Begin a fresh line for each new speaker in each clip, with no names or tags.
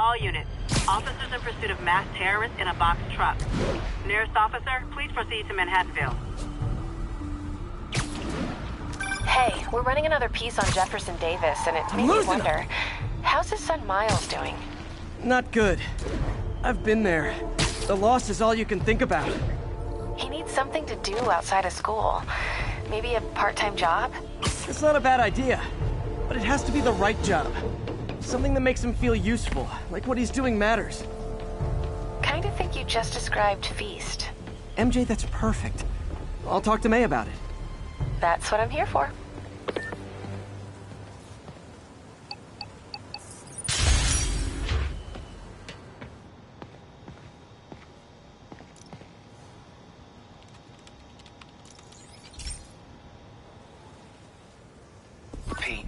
All units. Officers in pursuit of masked terrorists in a boxed truck. Nearest officer, please proceed to Manhattanville.
Hey, we're running another piece on Jefferson Davis, and it made me wonder, how's his son Miles doing?
Not good. I've been there. The loss is all you can think about.
He needs something to do outside of school. Maybe a part-time job?
It's not a bad idea, but it has to be the right job. Something that makes him feel useful, like what he's doing matters.
Kinda think you just described Feast.
MJ, that's perfect. I'll talk to May about it.
That's what I'm here for.
Pete,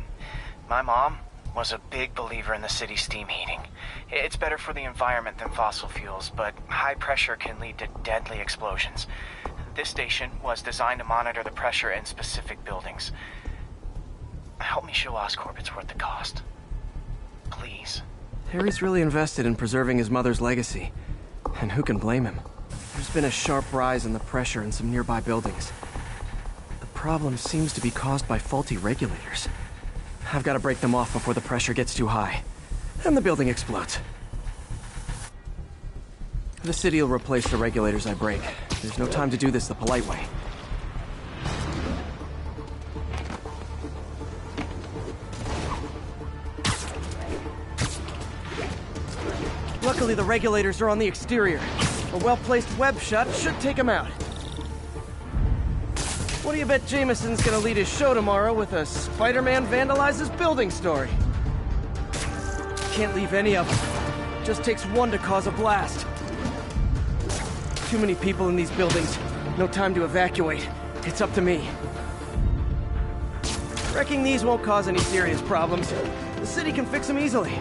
my mom was a big believer in the city's steam heating. It's better for the environment than fossil fuels, but high pressure can lead to deadly explosions. This station was designed to monitor the pressure in specific buildings. Help me show Oscorp it's worth the cost. Please.
Harry's really invested in preserving his mother's legacy. And who can blame him? There's been a sharp rise in the pressure in some nearby buildings. The problem seems to be caused by faulty regulators. I've got to break them off before the pressure gets too high. And the building explodes. The city will replace the regulators I break. There's no time to do this the polite way. Luckily, the regulators are on the exterior. A well-placed web shot should take them out. What do you bet Jameson's gonna lead his show tomorrow with a Spider-Man vandalizes building story? Can't leave any of them. Just takes one to cause a blast. Too many people in these buildings. No time to evacuate. It's up to me. Wrecking these won't cause any serious problems. The city can fix them easily.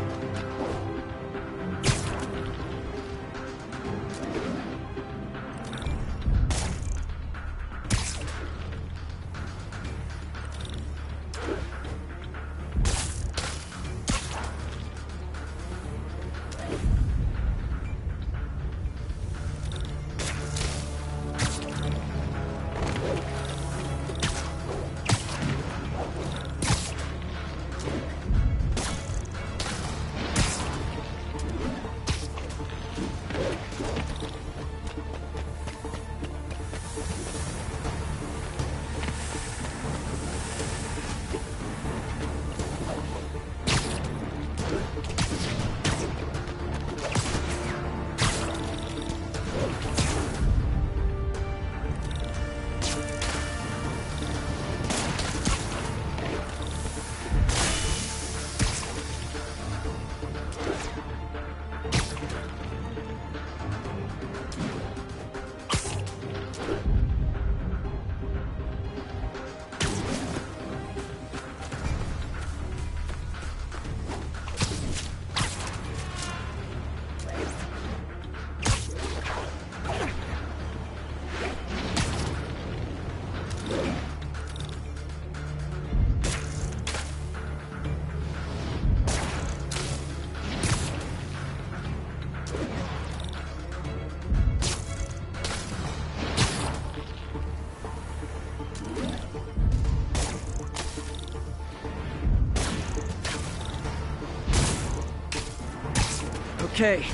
Okay,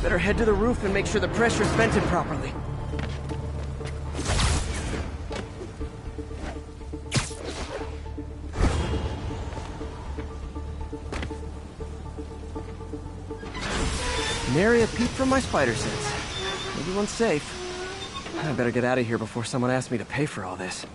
better head to the roof and make sure the pressure's vented properly. Nary a peep from my spider sense. Everyone's safe. I better get out of here before someone asks me to pay for all this.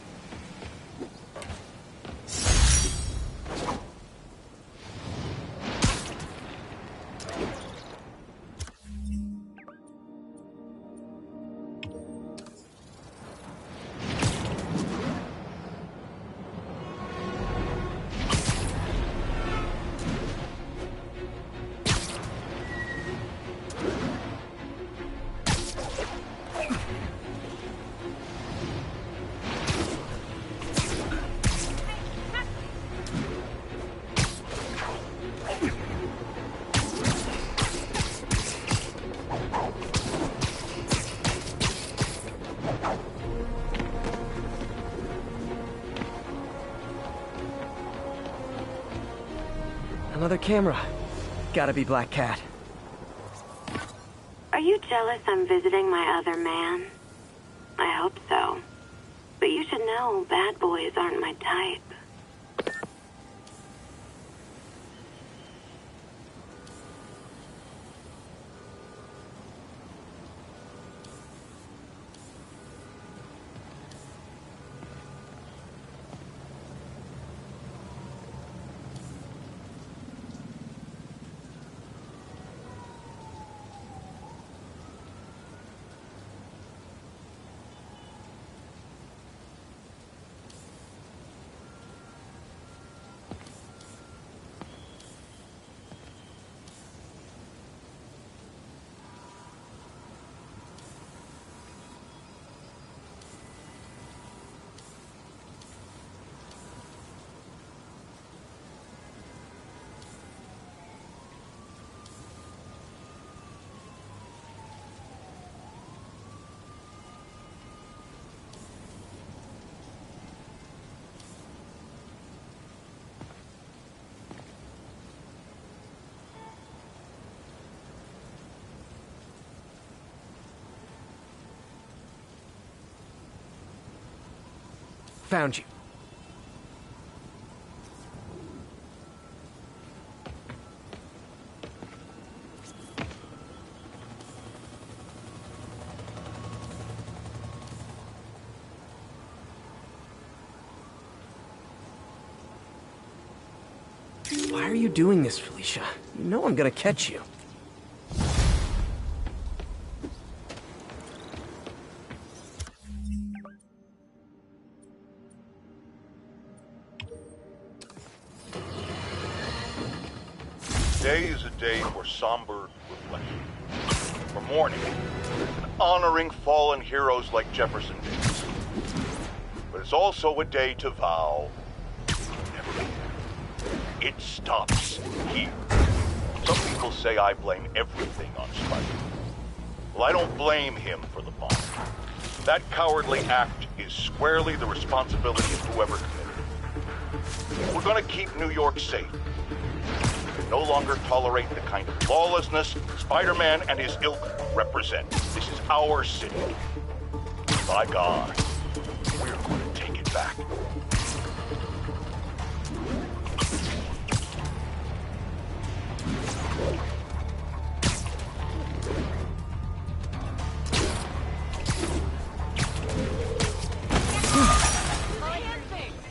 another camera. Gotta be Black Cat.
Are you jealous I'm visiting my other man? I hope so. But you should know bad boys aren't my type.
Found you. Why are you doing this, Felicia? You know I'm gonna catch you.
Today is a day for somber reflection, for mourning, and honoring fallen heroes like Jefferson Davis. But it's also a day to vow never again. It stops here. Some people say I blame everything on Spider. Well, I don't blame him for the bomb. That cowardly act is squarely the responsibility of whoever committed it. We're gonna keep New York safe. No longer tolerate the kind of lawlessness Spider-Man and his ilk represent. This is our city. By God, we're going to take it back.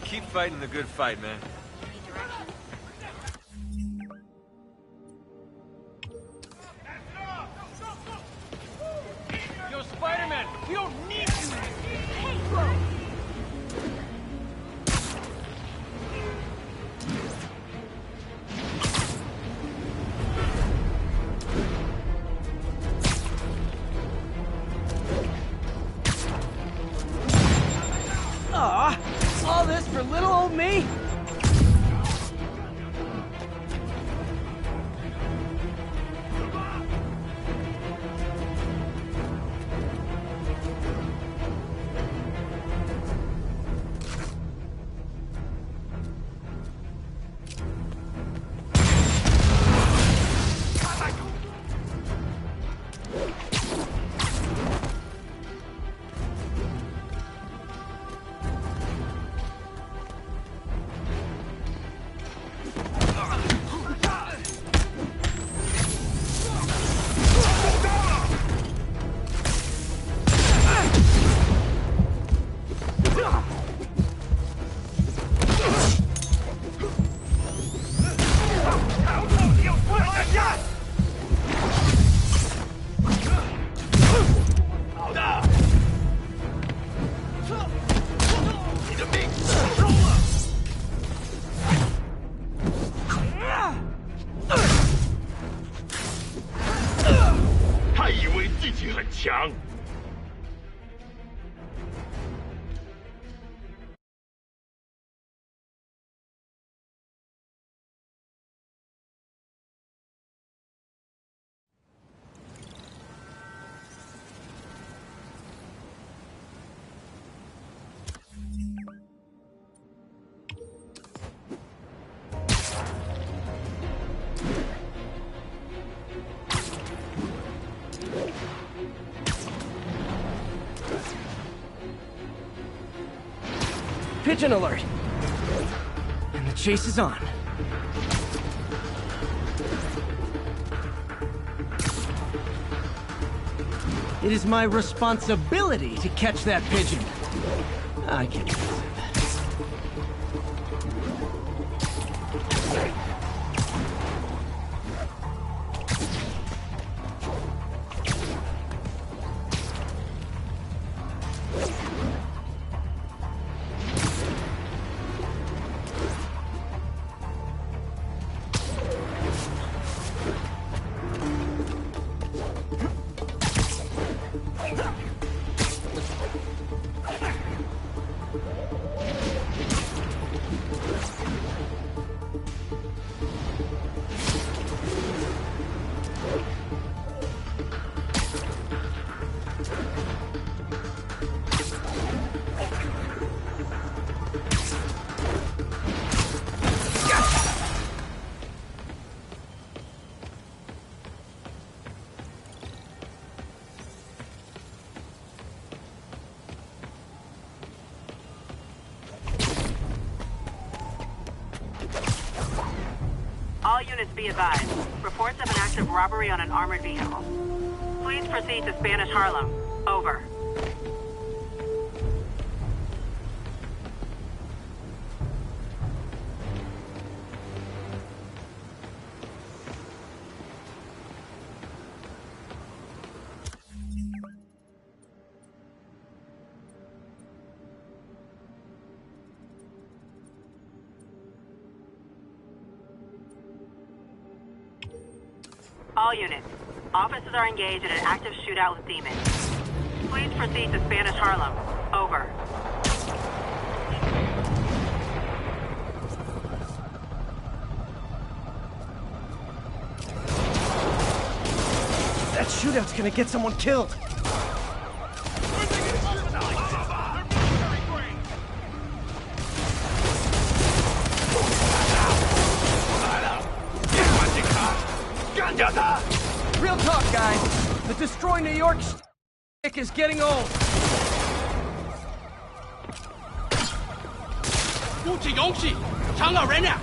Keep fighting the good fight, man.
Spider-Man, we don't need you! Hey, bro!
Aw, all this for little old me? pigeon alert! And the chase is on. It is my responsibility to catch that pigeon. I can do that.
All units be advised. Reports of an active robbery on an armored vehicle. Please proceed to Spanish Harlem. Over. All units. Officers are engaged in an active shootout with demons. Please proceed to Spanish Harlem. Over.
That shootout's gonna get someone killed. Real talk, guys. The Destroy New York stick is getting old.
鼓起勇气，长老人呀！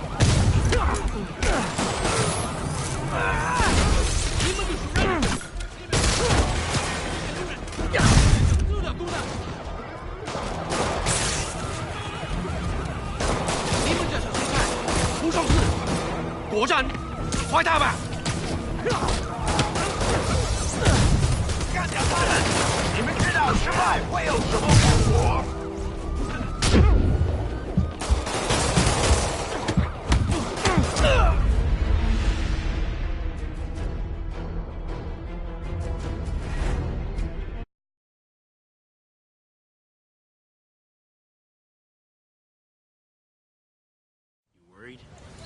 你们就是人，你们这是谁看？出手式，果然，快打吧！ 干掉他们！你们知道失败会有什么后果？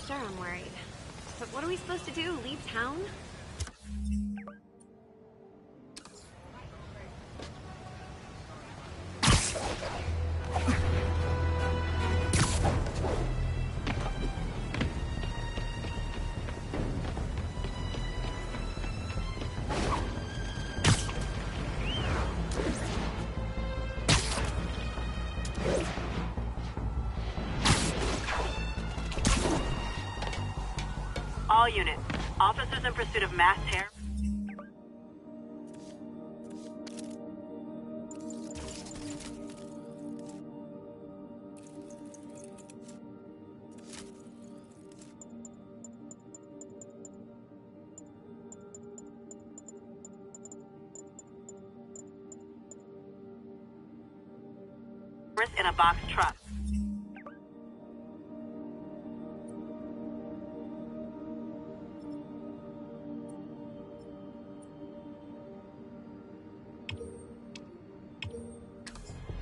Sure, I'm worried. But what are we supposed to do? Leave town? All units. Officers in pursuit of mass terror. In a box truck.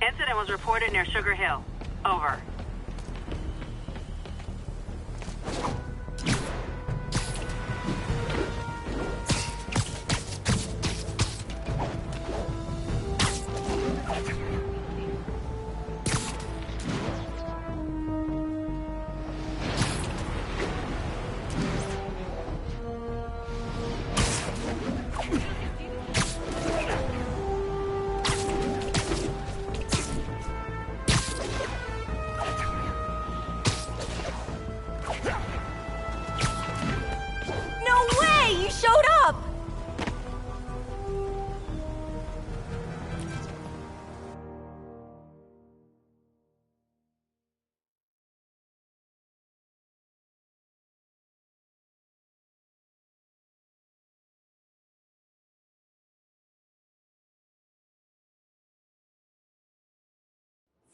Incident was reported near Sugar Hill. Over.
you showed up!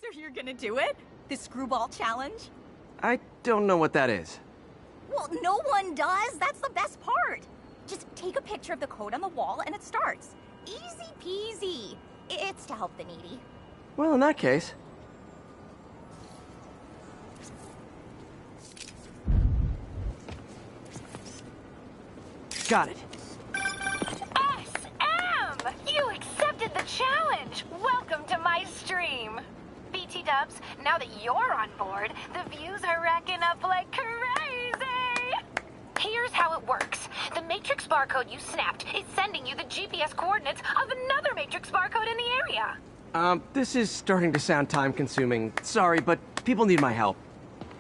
So you're gonna do it? The screwball challenge?
I don't know what that is.
Well, no one does. That's the best part. Just take a picture of the code on the wall and it starts. Easy peasy. It's to help the needy.
Well, in that case... Got it.
SM! You accepted the challenge! Welcome to my stream! BT Dubs, now that you're on board, the views are racking up like crazy! Here's how it works. The Matrix barcode you snapped is sending you the GPS coordinates of another Matrix barcode in the area.
This is starting to sound time-consuming. Sorry, but people need my help.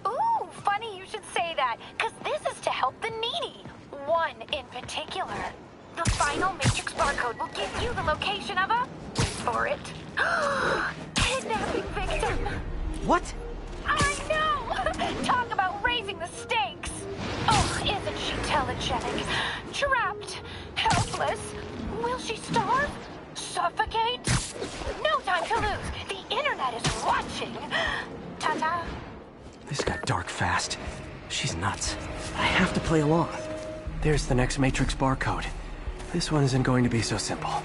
Ooh, funny you should say that, because this is to help the needy. One in particular. The final Matrix barcode will give you the location of a... wait for it. Kidnapping victim.
What?
I know! Talk about raising the stakes. Oh, isn't she telegenic? Trapped. Helpless. Will she starve? Suffocate? No time to lose. The internet is watching. Ta-ta.
This got dark fast. She's nuts. I have to play along. There's the next Matrix barcode. This one isn't going to be so simple.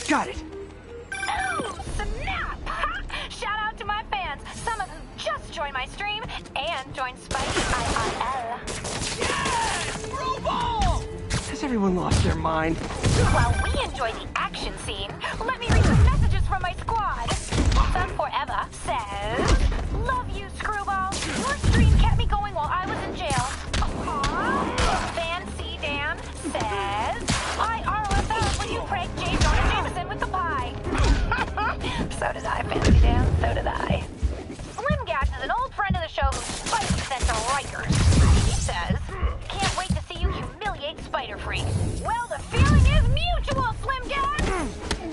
Got it!
Oh, snap! Shout out to my fans, some of whom just joined my stream and joined Spidey IRL.
Yes! Screwball!
Has everyone lost their mind?
While we enjoy the action scene, let me read some messages from my squad. Sun Forever says, "Love you, Screwball. Your stream kept me going while I was in jail." Aww. Fancy Dan says, "I ROFL when you prank J. Jonah Jameson with the pie." So did I, Fancy Dan. So did I. Slim Gas is an old friend of the show who Spidey sent to Rikers. He says, "Can't wait to see you humiliate Spider-Freak." Well, the feeling is mutual, Slim Gas!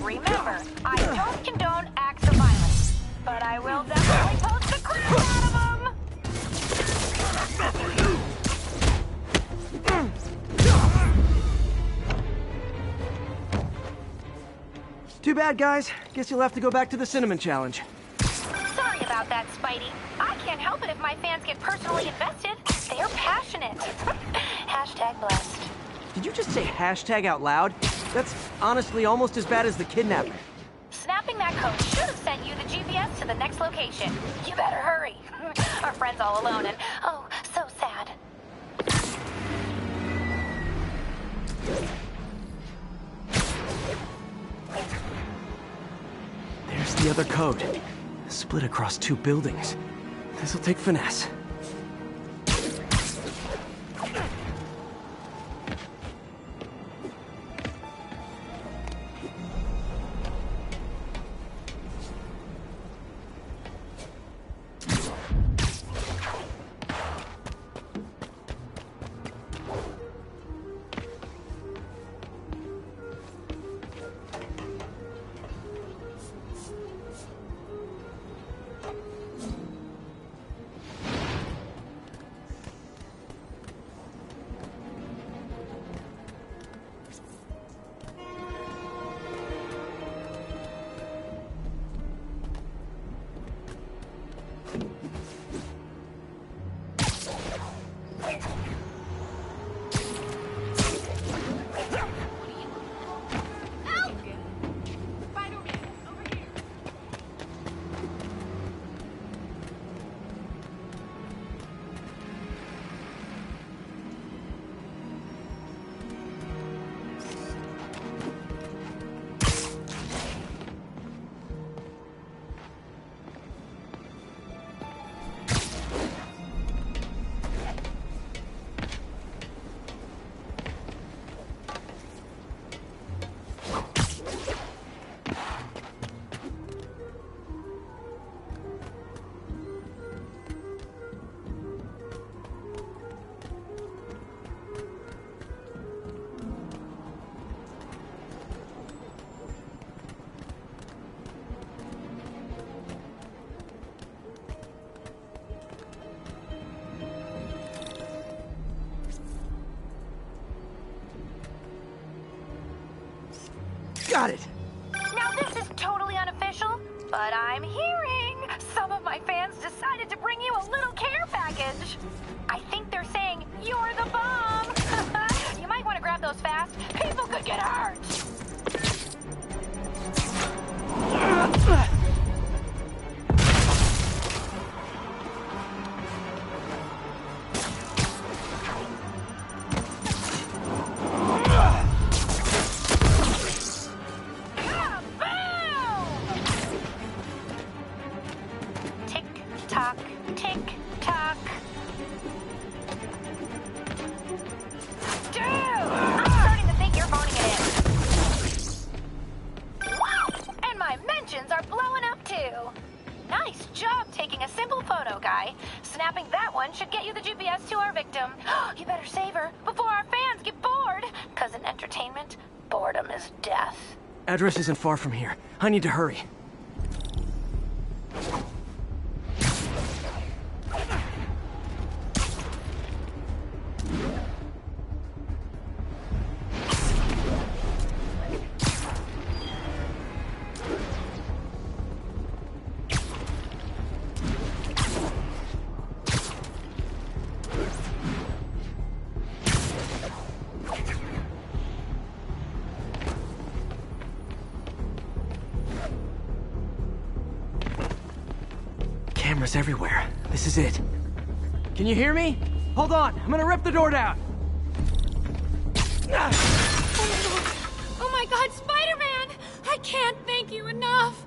Remember, I don't condone acts of violence, but I will definitely post the crap out of them!
Too bad, guys. Guess you'll have to go back to the Cinnamon Challenge.
Sorry about that, Spidey. I can't help it if my fans get personally invested. They're passionate. Hashtag blessed.
Did you just say hashtag out loud? That's honestly almost as bad as the kidnapping.
Snapping that code should have sent you the GPS to the next location. You better hurry. Our friend's all alone and, oh, so sad.
There's the other code. Split across 2 buildings. This'll take finesse.
Got it!
Now this is totally unofficial, but I'm hearing some of my fans decided to bring you a little care package. I think they're saying you're the bomb. You might want to grab those fast. People could get hurt. Tick-tock, tick-tock. Dude! I'm starting to think you're phoning it in. Wow! And my mentions are blowing up too. Nice job taking a simple photo, guy. Snapping that one should get you the GPS to our victim. You better save her before our fans get bored. 'Cause in entertainment, boredom is death.
Address isn't far from here. I need to hurry. Cameras everywhere. This is it. Can you hear me? Hold on, I'm gonna rip the door down.
Oh my god, Spider-Man! I can't thank you enough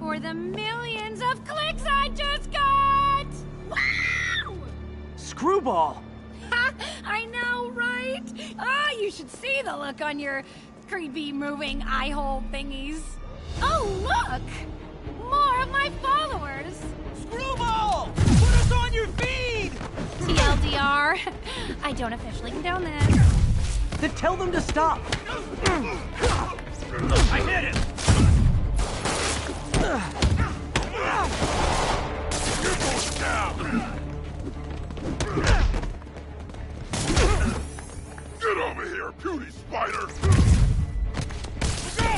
for the millions of clicks I just got! Wow!
Screwball!
Ha! I know, right? Ah, you should see the look on your creepy moving eye hole thingies. Oh, look! More of my followers!
Screwball! Put us on your feed!
TLDR, I don't officially condone this.
Then tell them to stop!
I hit him! You're going down! Get over here, puny spider! Go!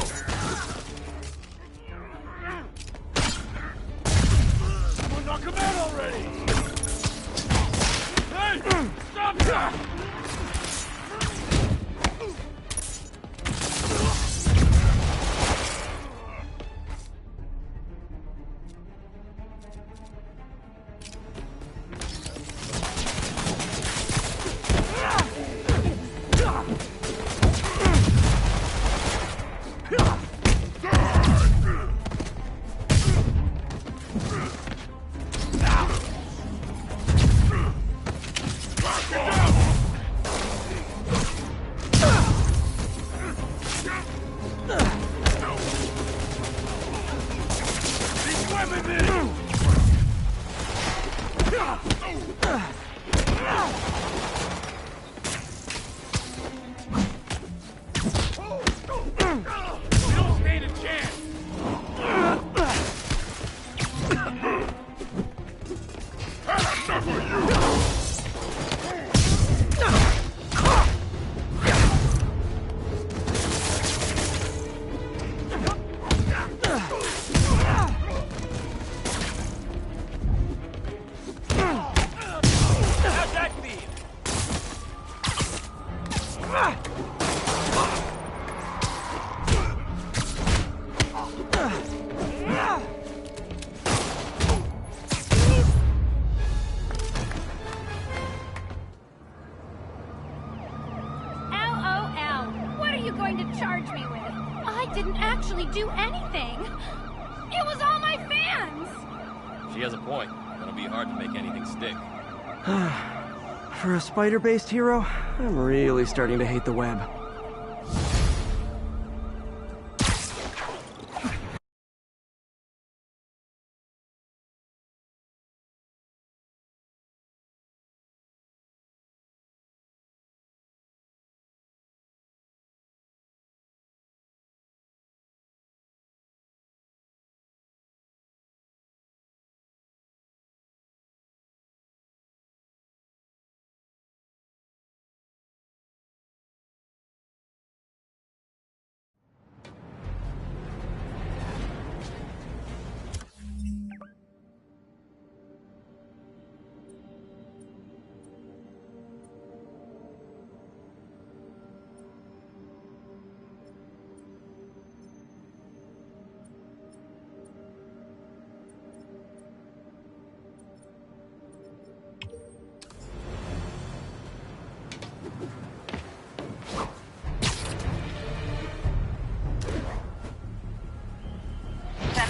Someone knock him out already! Hey! Stop that!
Do anything. It was all my fans.
She has a point. It'll be hard to make anything stick.
For a spider-based hero, I'm really starting to hate the web.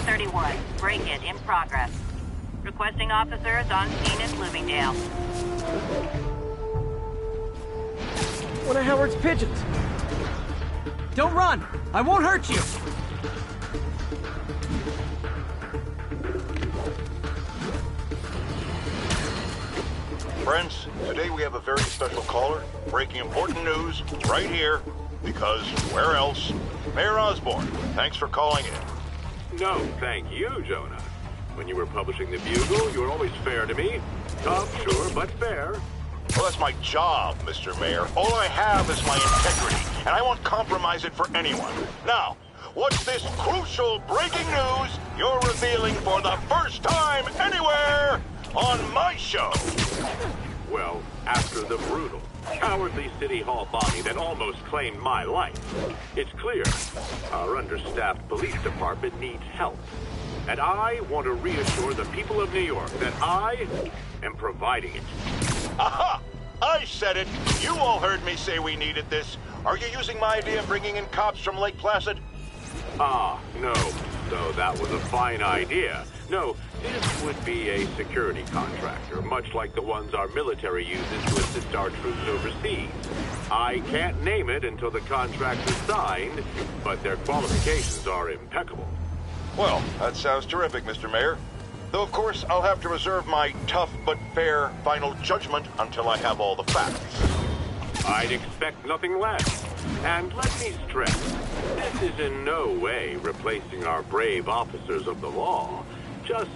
31. Break-in in progress. Requesting officers on scene in Bloomingdale.
One of Howard's pigeons. Don't run! I won't hurt you!
Friends, today we have a very special caller, breaking important news right here, because where else? Mayor Osborn, thanks for calling in.
No, thank you, Jonah. When you were publishing the Bugle, you were always fair to me. Tough, sure, but fair.
Well, that's my job, Mr. Mayor. All I have is my integrity, and I won't compromise it for anyone. Now, what's this crucial breaking news you're revealing for the first time anywhere on my show?
Well, after the brutal, cowardly City Hall bombing that almost claimed my life, it's clear our understaffed police department needs help. And I want to reassure the people of New York that I am providing it.
Aha! I said it! You all heard me say we needed this. Are you using my idea of bringing in cops from Lake Placid?
Ah, no. Though that was a fine idea. No, this would be a security contractor, much like the ones our military uses to assist our troops overseas. I can't name it until the contract is signed, but their qualifications are impeccable.
Well, that sounds terrific, Mr. Mayor. Though, of course, I'll have to reserve my tough but fair final judgment until I have all the facts.
I'd expect nothing less. And let me stress, this is in no way replacing our brave officers of the law, just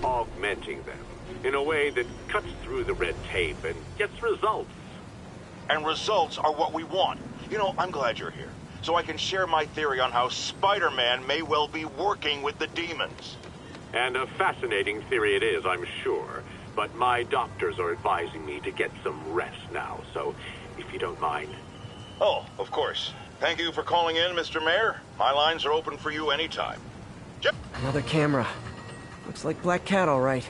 augmenting them in a way that cuts through the red tape and gets results.
And results are what we want. You know, I'm glad you're here, so I can share my theory on how Spider-Man may well be working with the demons.
And a fascinating theory it is, I'm sure. But my doctors are advising me to get some rest now, so if you don't mind.
Oh, of course. Thank you for calling in, Mr. Mayor. My lines are open for you anytime.
Another camera. Looks like Black Cat, all right.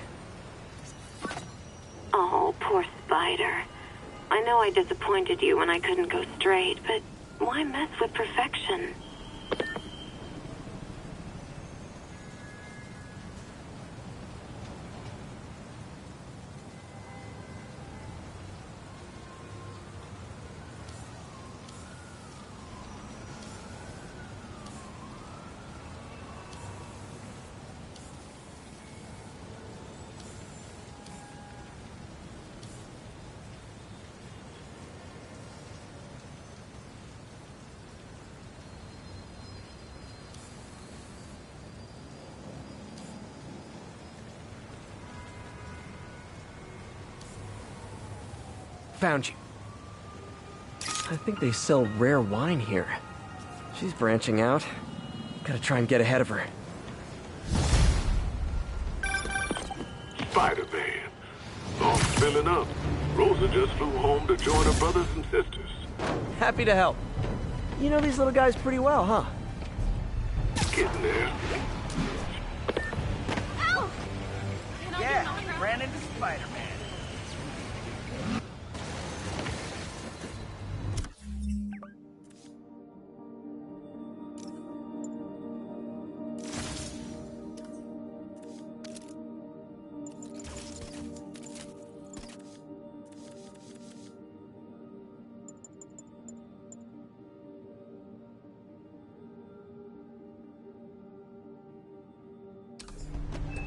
Oh, poor Spider. I know I disappointed you when I couldn't go straight, but why mess with perfection?
Found you. I think they sell rare wine here. She's branching out. Gotta try and get ahead of her.
Spider-Man. All filling up. Rosa just flew home to join her brothers and sisters.
Happy to help. You know these little guys pretty well, huh?
Getting there.
Ow!
Yeah, ran into Spider-Man.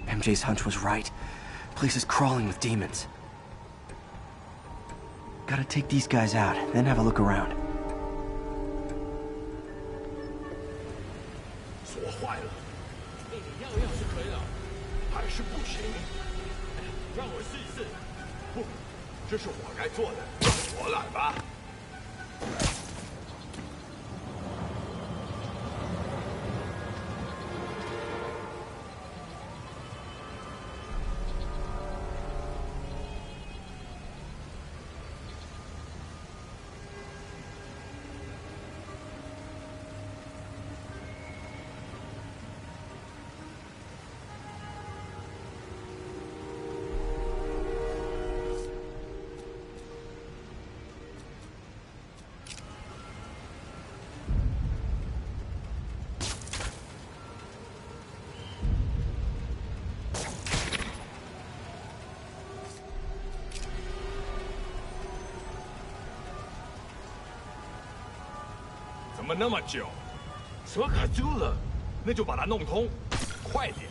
MJ's hunch was right. Place is crawling with demons. Gotta take these guys out, then have a look around.
锁坏了，你要是可以了，还是不行。让我试一试。不，这是我该做的，让我来吧。么那么久？车卡住了，那就把它弄通，快点！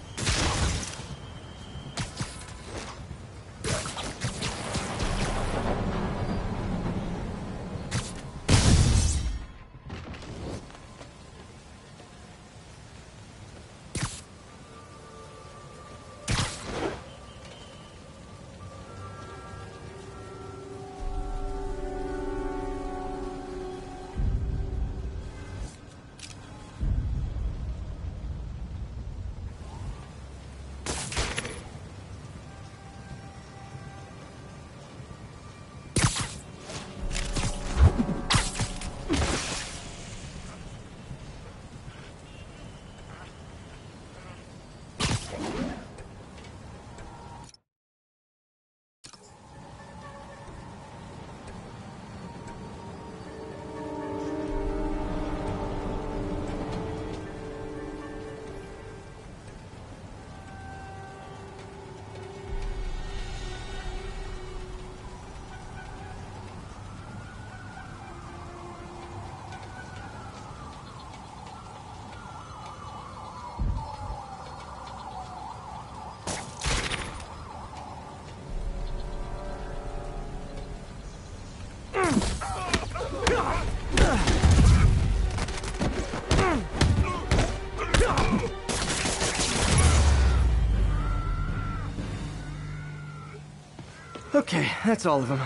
Okay, that's all of them.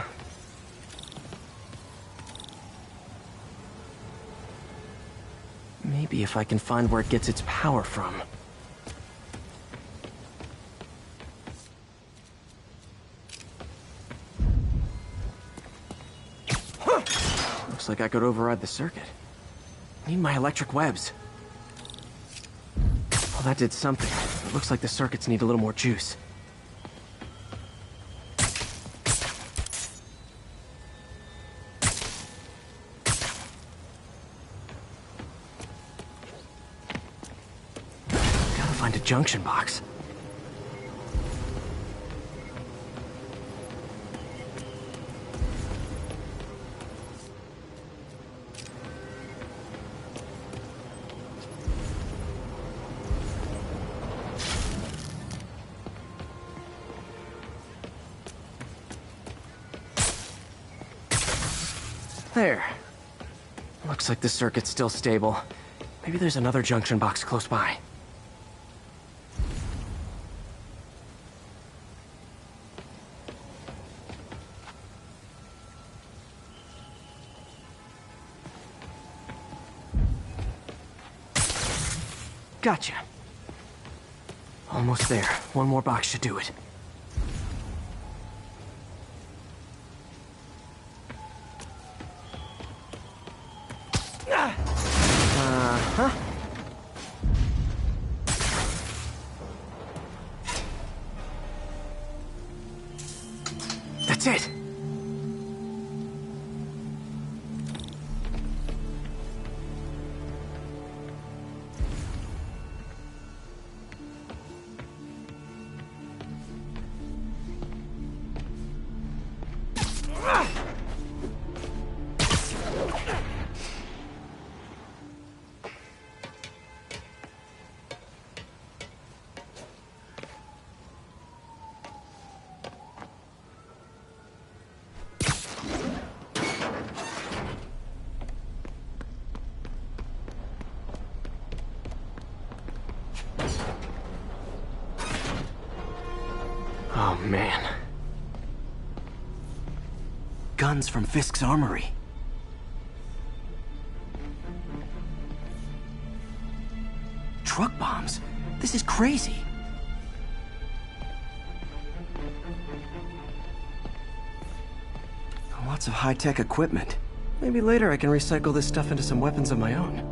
Maybe if I can find where it gets its power from. Looks like I could override the circuit. Need my electric webs. Well, that did something. It looks like the circuits need a little more juice. Find a junction box. There. Looks like the circuit's still stable. Maybe there's another junction box close by. Gotcha. Almost there. One more box should do it. Uh-huh. That's it. Oh, man. Guns from Fisk's armory. Truck bombs? This is crazy. Lots of high-tech equipment. Maybe later I can recycle this stuff into some weapons of my own.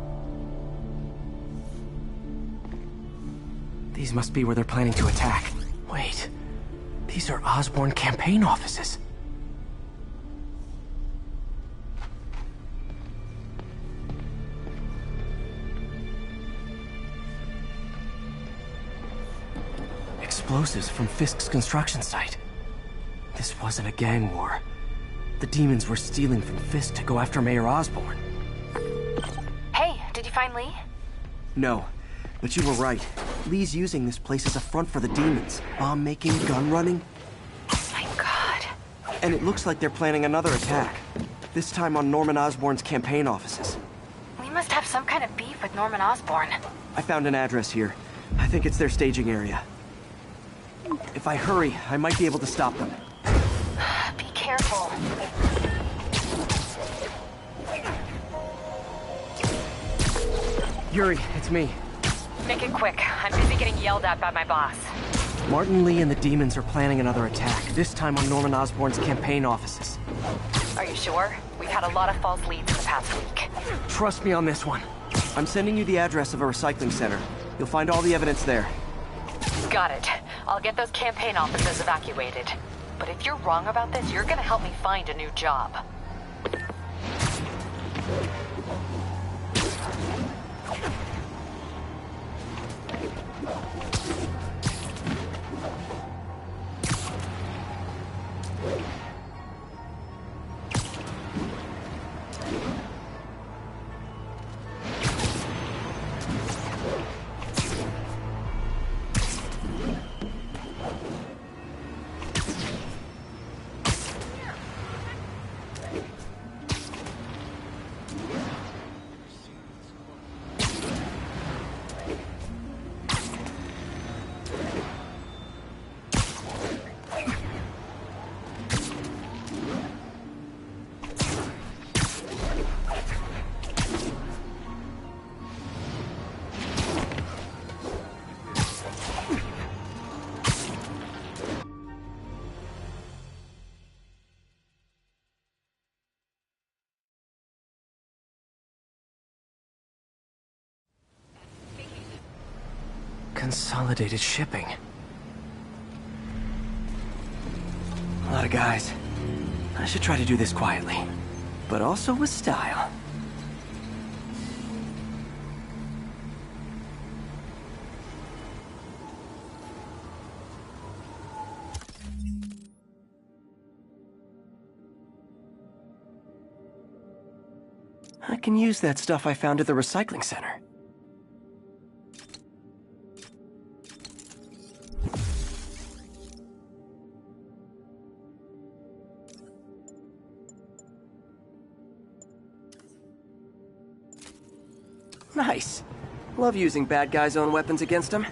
These must be where they're planning to attack. Wait. These are Osborn campaign offices. Explosives from Fisk's construction site. This wasn't a gang war. The demons were stealing from Fisk to go after Mayor Osborn.
find Lee?
No, but you were right. Lee's using this place as a front for the demons. Bomb making, gun running.
Oh my god.
And it looks like they're planning another attack. This time on Norman Osborn's campaign offices.
Lee must have some kind of beef with Norman Osborn.
I found an address here. I think it's their staging area. If I hurry, I might be able to stop them.
Be careful.
Yuri, it's me.
Make it quick. I'm busy getting yelled at by my boss.
Martin Lee and the demons are planning another attack, this time on Norman Osborn's campaign offices.
Are you sure? We've had a lot of false leads in the past week.
Trust me on this one. I'm sending you the address of a recycling center. You'll find all the evidence there.
Got it. I'll get those campaign offices evacuated. But if you're wrong about this, you're gonna help me find a new job.
Consolidated shipping. A lot of guys. I should try to do this quietly, but also with style. I can use that stuff I found at the recycling center. Nice. Love using bad guys' own weapons against them.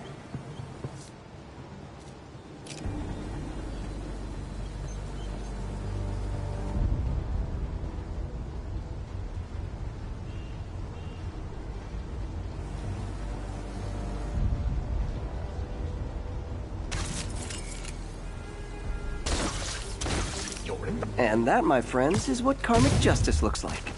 And that, my friends, is what karmic justice looks like.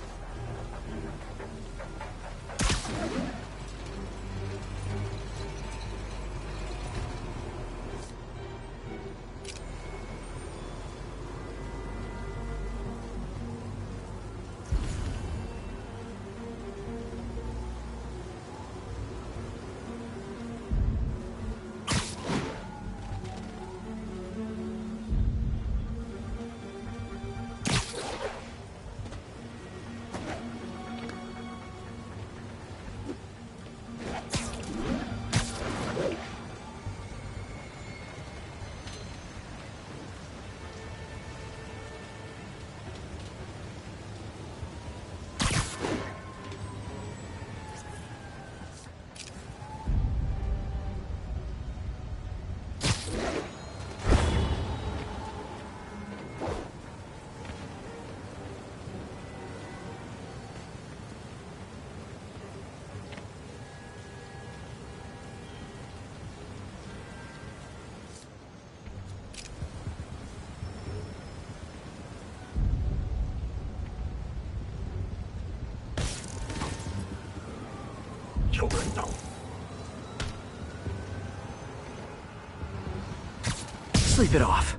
Sleep it off.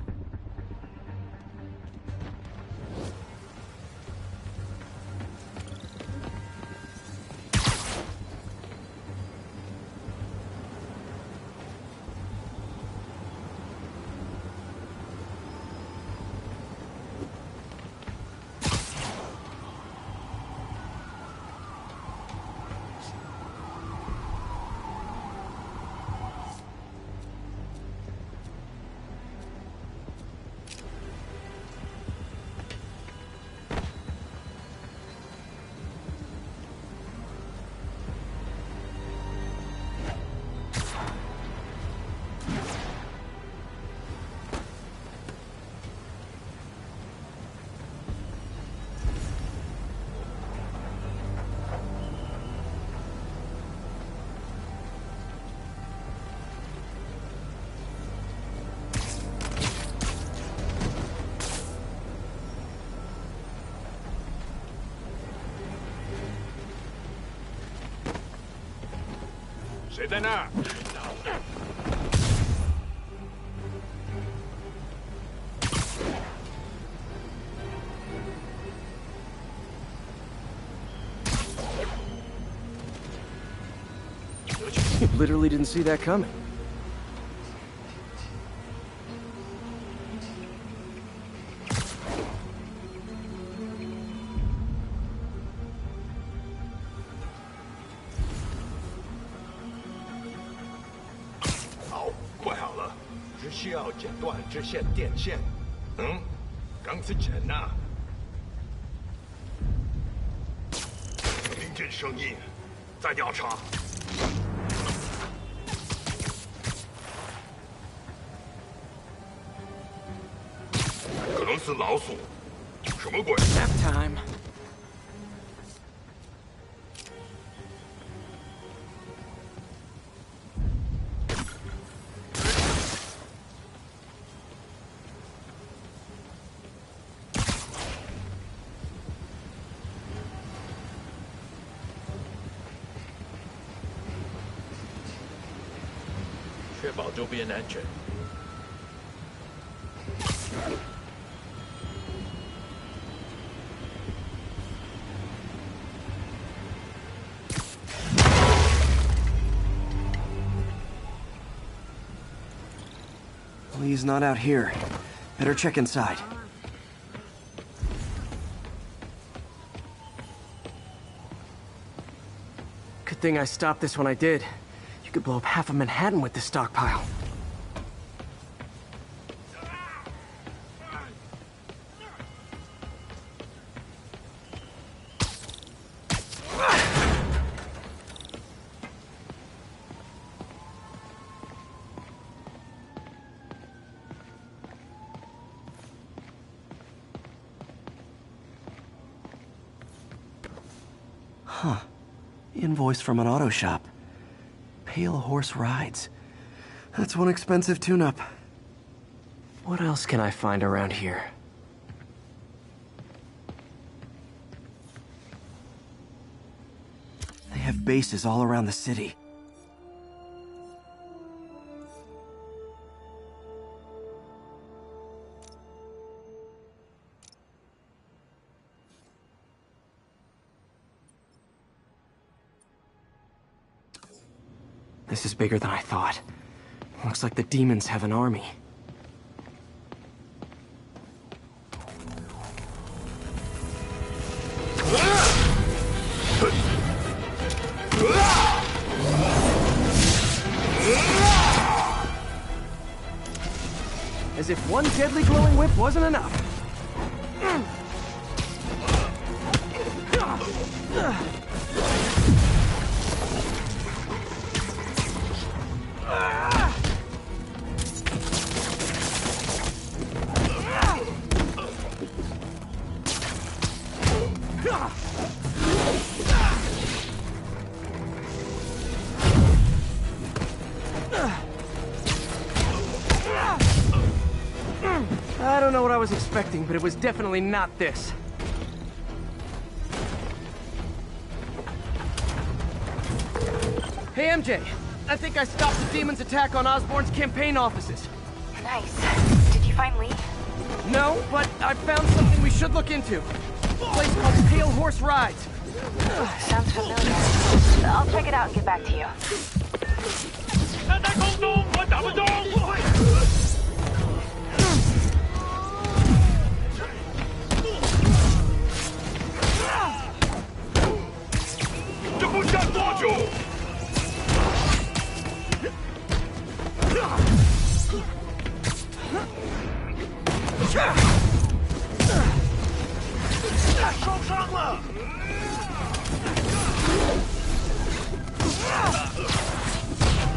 谁在那儿？
Literally didn't see that coming.
好，快好了，只需要剪断这线电线。钢丝针呐！听见声音，在调查。 可能是老鼠，什么鬼
Nap time.
确保周边安全。
Lee's not out here. Better check inside. Good thing I stopped this when I did. You could blow up half of Manhattan with this stockpile. Huh. Invoice from an auto shop. Pale Horse Rides. That's one expensive tune-up. What else can I find around here? They have bases all around the city. This is bigger than I thought. Looks like the demons have an army. As if one deadly glowing whip wasn't enough. I don't know what I was expecting, but it was definitely not this. Hey, MJ. I think I stopped the demon's attack on Osborn's campaign offices.
Nice. Did you find Lee?
No, but I found something we should look into. A place called Pale Horse Rides.
Sounds familiar. I'll check it out and get back to you.
他在空中，我打不中。这不占多久？他受伤了。
Got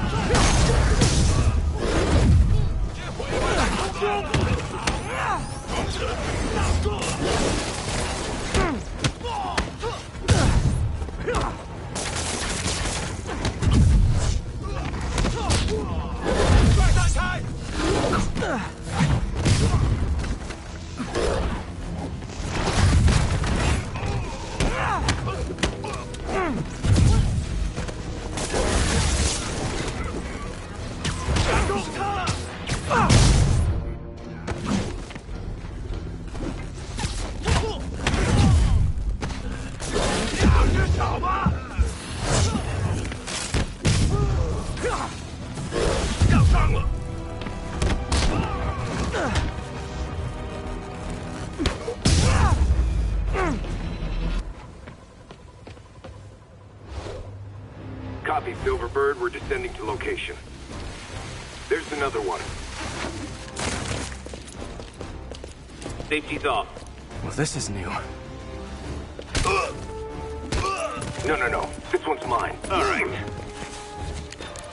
Silverbird, we're descending to location. There's another one. Safety's off.
Well, this is new.
No. This one's mine. All right.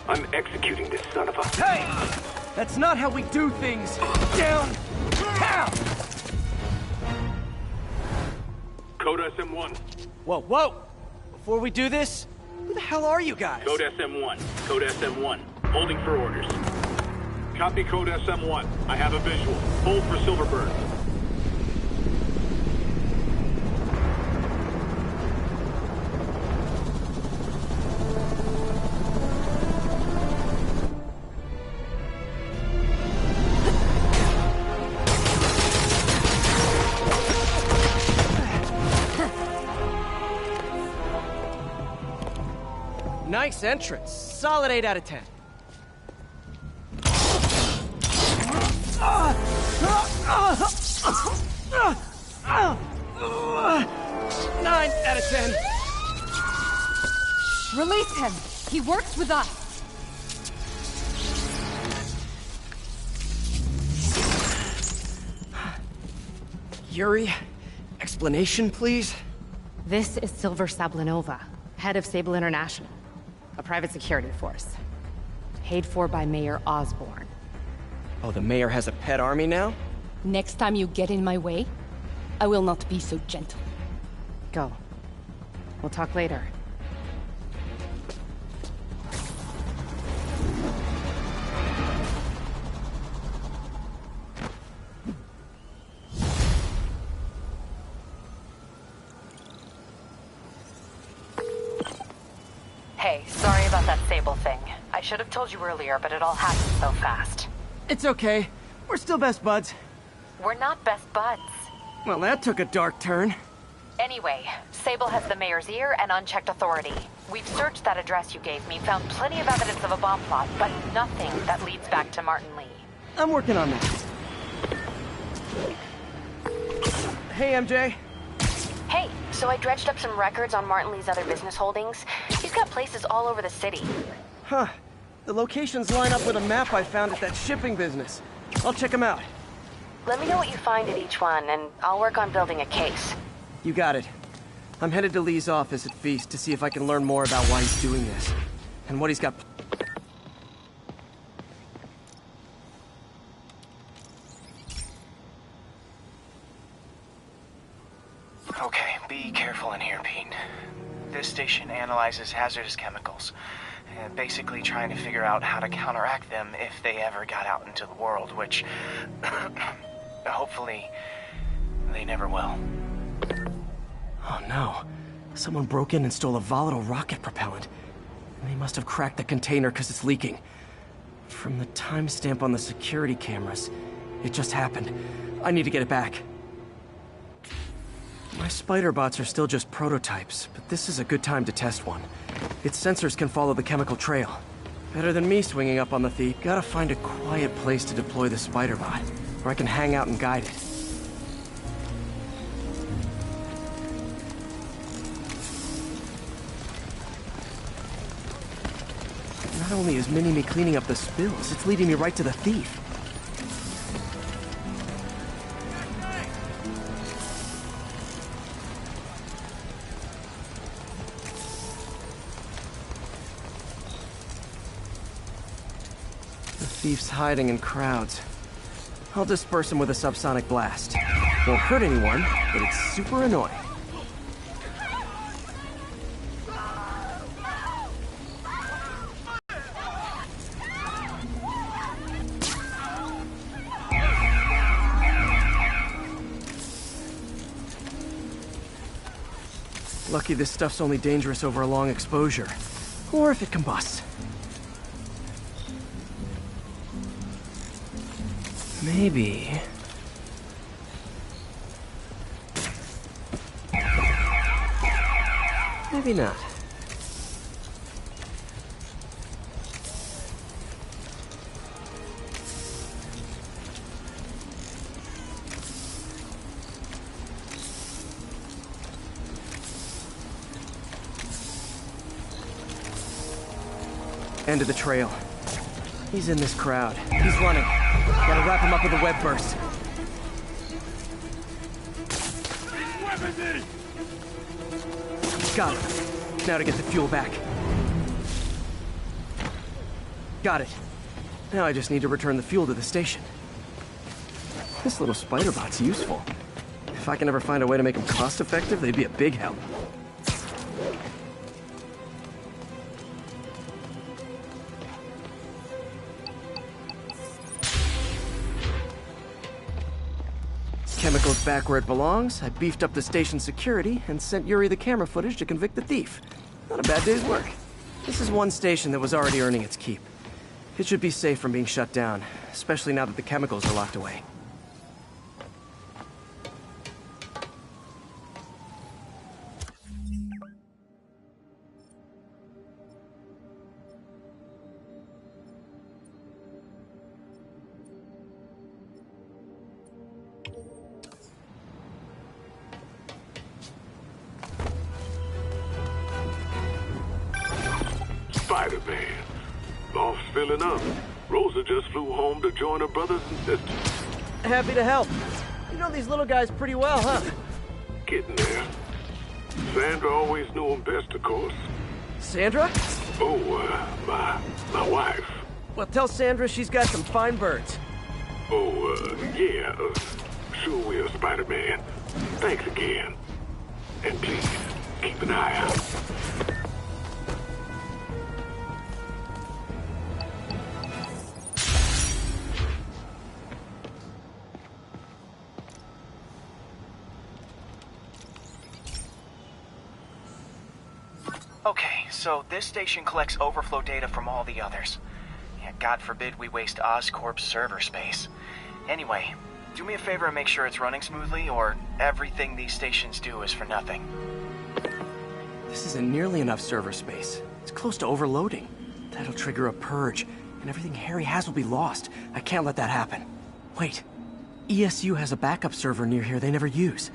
I'm executing this son of a...
Hey! That's not how we do things! Down! Down!
Code SM-1.
Whoa! Before we do this, who the hell are you guys?
Code SM-1. Code SM-1. Holding for orders. Copy Code SM-1. I have a visual. Hold for Silverbird.
Nice entrance. Solid 8 out of 10. 9 out of 10.
Release him. He works with us.
Yuri, explanation, please?
This is Silver Sablinova, head of Sable International, a private security force. Paid for by Mayor Osborn.
Oh, the mayor has a pet army now?
Next time you get in my way, I will not be so gentle.
Go. We'll talk later.
Hey, sorry about that Sable thing. I should have told you earlier, but it all happened so fast.
It's okay. We're still best buds.
We're not best buds.
Well, that took a dark turn.
Anyway, Sable has the mayor's ear and unchecked authority. We've searched that address you gave me, found plenty of evidence of a bomb plot, but nothing that leads back to Martin Lee.
I'm working on that. Hey, MJ.
Hey, so I dredged up some records on Martin Lee's other business holdings. He's got places all over the city.
Huh. The locations line up with a map I found at that shipping business. I'll check them out.
Let me know what you find at each one, and I'll work on building a case.
You got it. I'm headed to Lee's office at Feast to see if I can learn more about why he's doing this. And what he's got...
Okay, be careful in here, Pete. This station analyzes hazardous chemicals, basically trying to figure out how to counteract them if they ever got out into the world, which hopefully they never will.
Oh no. Someone broke in and stole a volatile rocket propellant. And they must have cracked the container because it's leaking. From the timestamp on the security cameras, it just happened. I need to get it back. My spider bots are still just prototypes, but this is a good time to test one. Its sensors can follow the chemical trail. Better than me swinging up on the thief. Gotta find a quiet place to deploy the spider bot, where I can hang out and guide it. Not only is Mini-Me cleaning up the spills, it's leading me right to the thief. The thief's hiding in crowds. I'll disperse him with a subsonic blast. Won't hurt anyone, but it's super annoying. Lucky this stuff's only dangerous over a long exposure. Or if it combusts. Maybe... maybe not. End of the trail. He's in this crowd. He's running. Gotta wrap him up with a web burst. Got it. Now to get the fuel back. Got it. Now I just need to return the fuel to the station. This little spider bot's useful. If I can ever find a way to make them cost-effective, they'd be a big help. Chemicals back where it belongs. I beefed up the station's security and sent Yuri the camera footage to convict the thief. Not a bad day's work. This is one station that was already earning its keep. It should be safe from being shut down, especially now that the chemicals are locked away.
Spider-Man. Loft's filling up. Rosa just flew home to join her brothers and sisters.
Happy to help. You know these little guys pretty well, huh?
Getting there. Sandra always knew him best, of course.
Sandra?
Oh, my wife.
Well, tell Sandra she's got some fine birds.
Oh, yeah. Sure will, Spider-Man. Thanks again. And please, keep an eye out.
Okay, so this station collects overflow data from all the others. Yeah, God forbid we waste Oscorp's server space. Anyway, do me a favor and make sure it's running smoothly, or everything these stations do is for nothing.
This isn't nearly enough server space. It's close to overloading. That'll trigger a purge, and everything Harry has will be lost. I can't let that happen. Wait. ESU has a backup server near here they never use.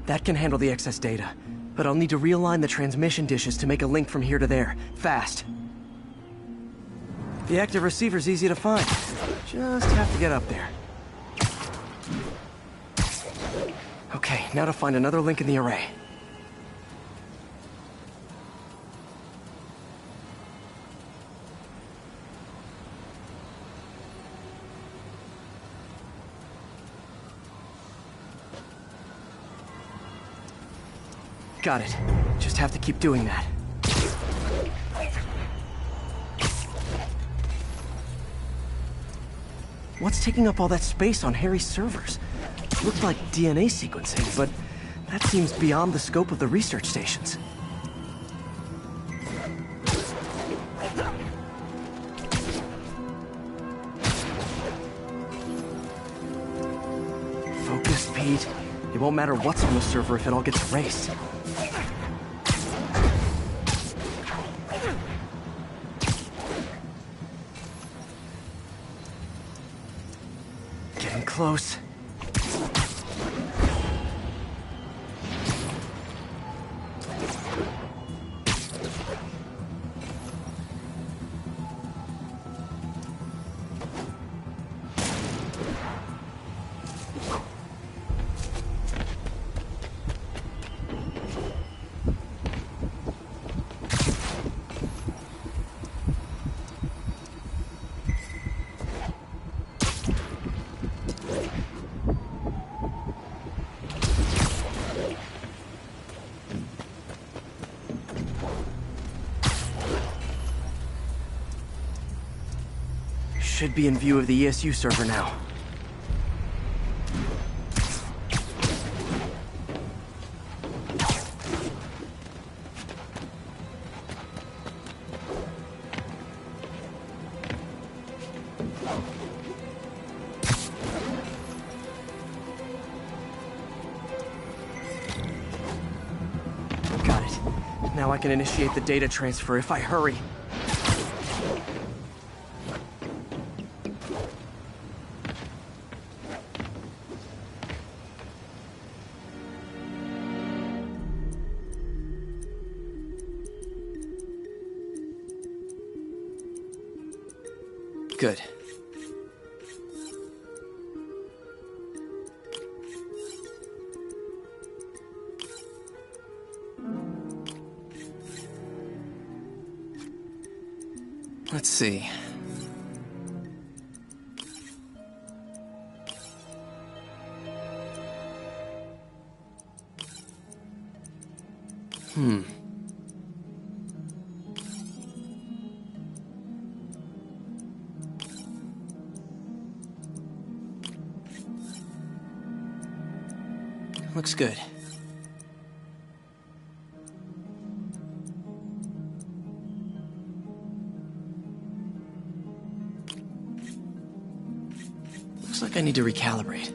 That can handle the excess data. But I'll need to realign the transmission dishes to make a link from here to there, fast. The active receiver's easy to find. Just have to get up there. Okay, now to find another link in the array. Got it. Just have to keep doing that. What's taking up all that space on Harry's servers? Looked like DNA sequencing, but that seems beyond the scope of the research stations. Focus, Pete. It won't matter what's on the server if it all gets erased. Getting close. Should be in view of the ESU server now. Got it. Now I can initiate the data transfer if I hurry. Good. Let's see. Looks good. Looks like I need to recalibrate.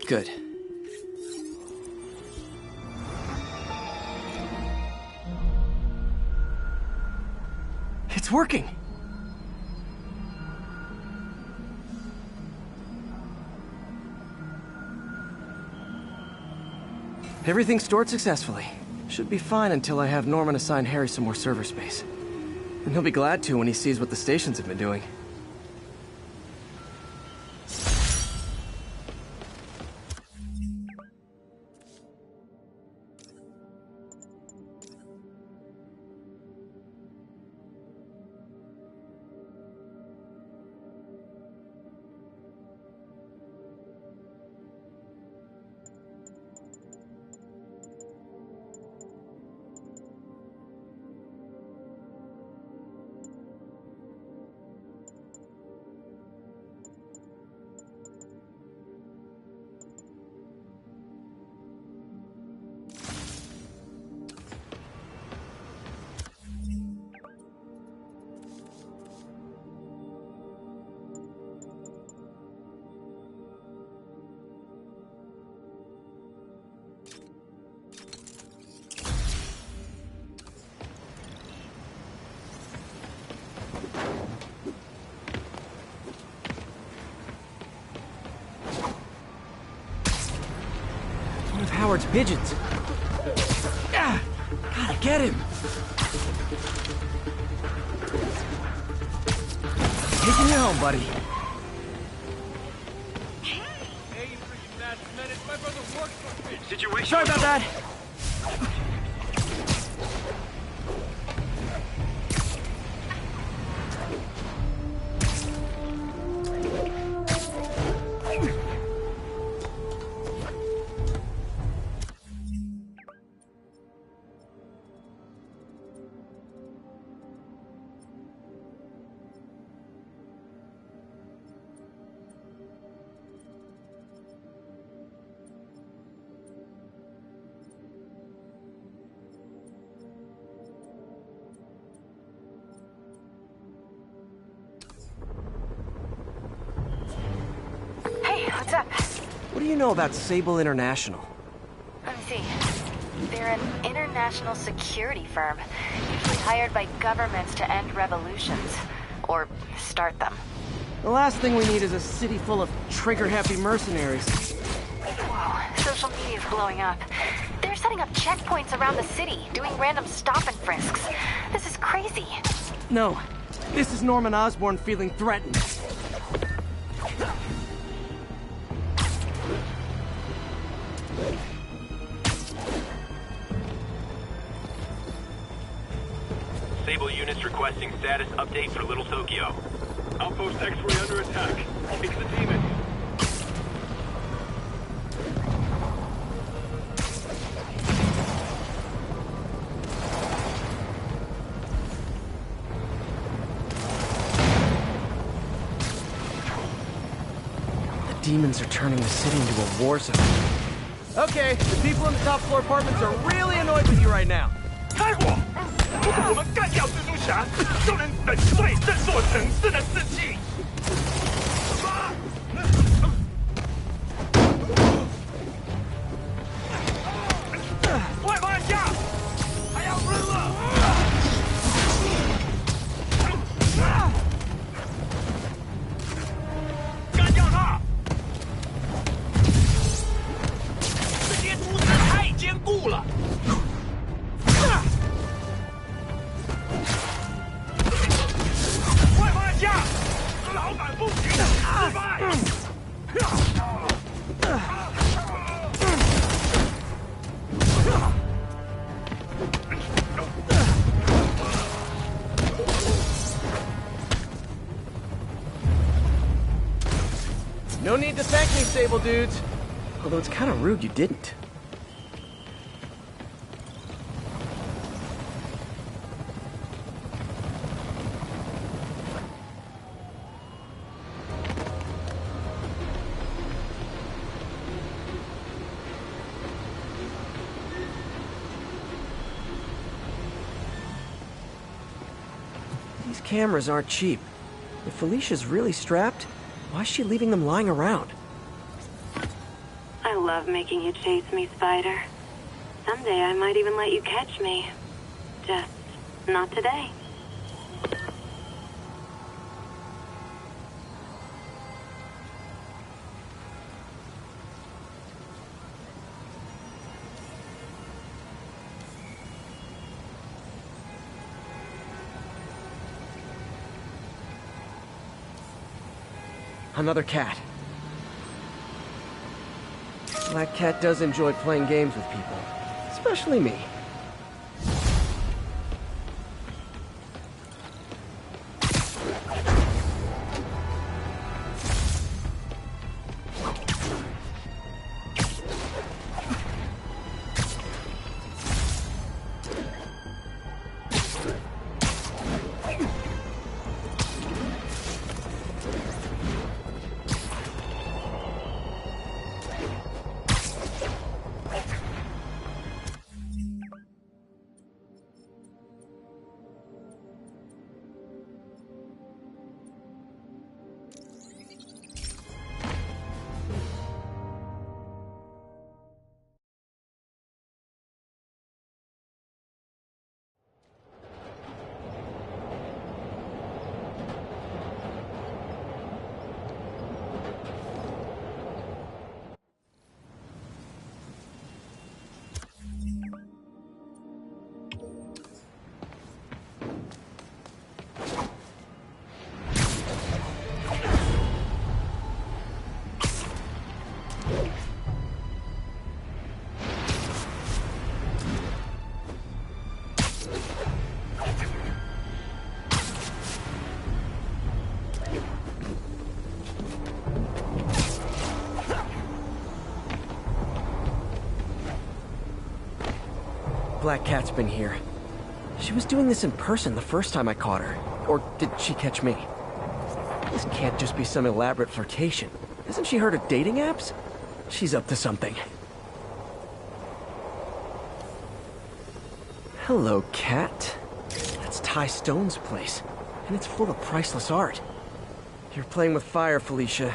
Good. It's working! Everything stored successfully. Should be fine until I have Norman assign Harry some more server space. And he'll be glad to when he sees what the stations have been doing. Howard's pigeons. Ah, gotta get him. Taking you home, buddy.
Hey, you freaking mad menace. My brother works for me.
Situation.
Sorry about that.
What's up?
What do you know about Sable International?
Let me see. They're an international security firm, usually hired by governments to end revolutions. Or start them.
The last thing we need is a city full of trigger-happy mercenaries.
Whoa, social media's blowing up. They're setting up checkpoints around the city, doing random stop and frisks. This is crazy.
No, this is Norman Osborn feeling threatened.
Sable units requesting status update for Little Tokyo. Outpost X-Ray under attack. It's the demon.
The demons are turning the city into a war zone. Okay, the people in the top floor apartments are really annoyed with you right now.
开火！如果我们干掉蜘蛛侠，就能粉碎这座城市的士气。外方向，还要日了！干掉他！直接
No need to thank me, Sable dudes. Although it's kind of rude you didn't. These cameras aren't cheap. If Felicia's really strapped, why is she leaving them lying around?
I love making you chase me, Spider. Someday I might even let you catch me. Just not today.
Another cat. Black Cat does enjoy playing games with people. Especially me. Black Cat's been here. She was doing this in person the first time I caught her. Or did she catch me? This can't just be some elaborate flirtation. Hasn't she heard of dating apps? She's up to something. Hello, Cat. That's Ty Stone's place, and it's full of priceless art. You're playing with fire, Felicia,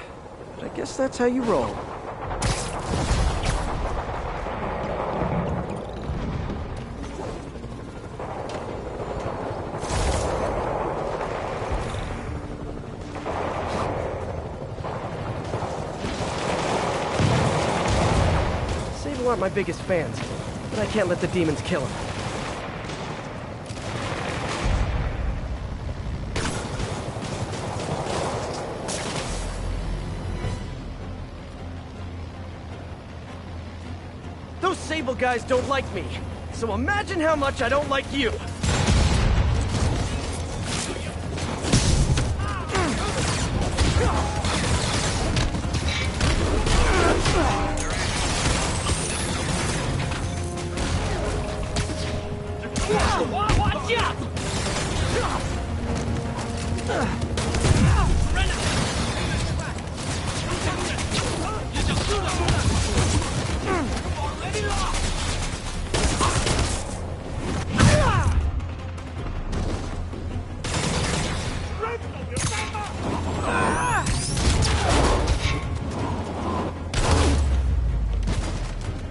but I guess that's how you roll. Aren't my biggest fans, but I can't let the demons kill him. Those Sable guys don't like me, so imagine how much I don't like you.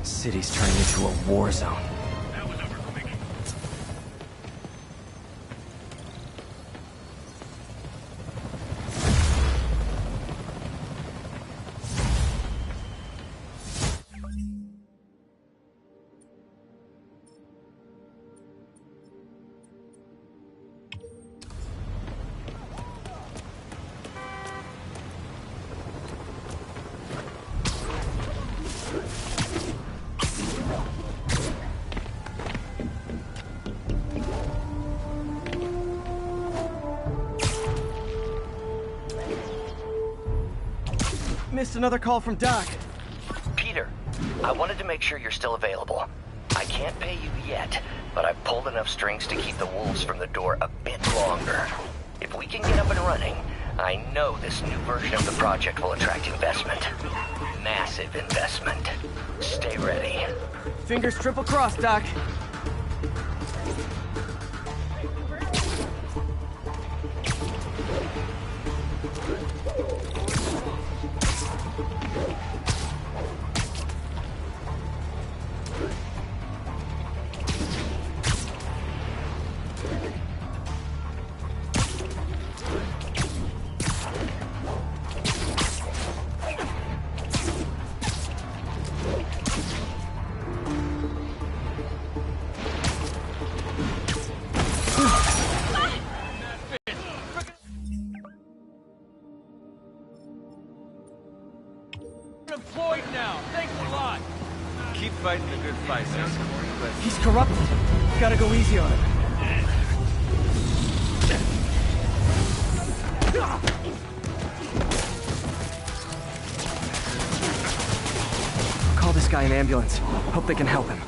City's turning into a war zone. Missed another call from Doc.
Peter, I wanted to make sure you're still available. I can't pay you yet, but I've pulled enough strings to keep the wolves from the door a bit longer. If we can get up and running, I know this new version of the project will attract investment. Massive investment. Stay ready.
Fingers triple crossed, Doc.
Employed now. Thanks a lot. Keep fighting the good fight, man.
He's corrupted. Gotta go easy on him. Call this guy an ambulance. Hope they can help him.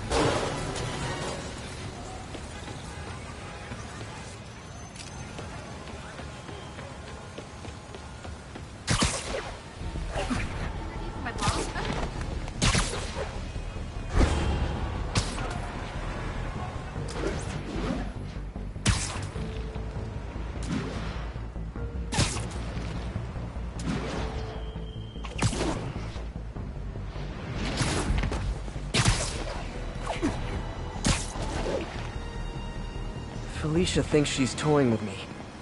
Felicia thinks she's toying with me,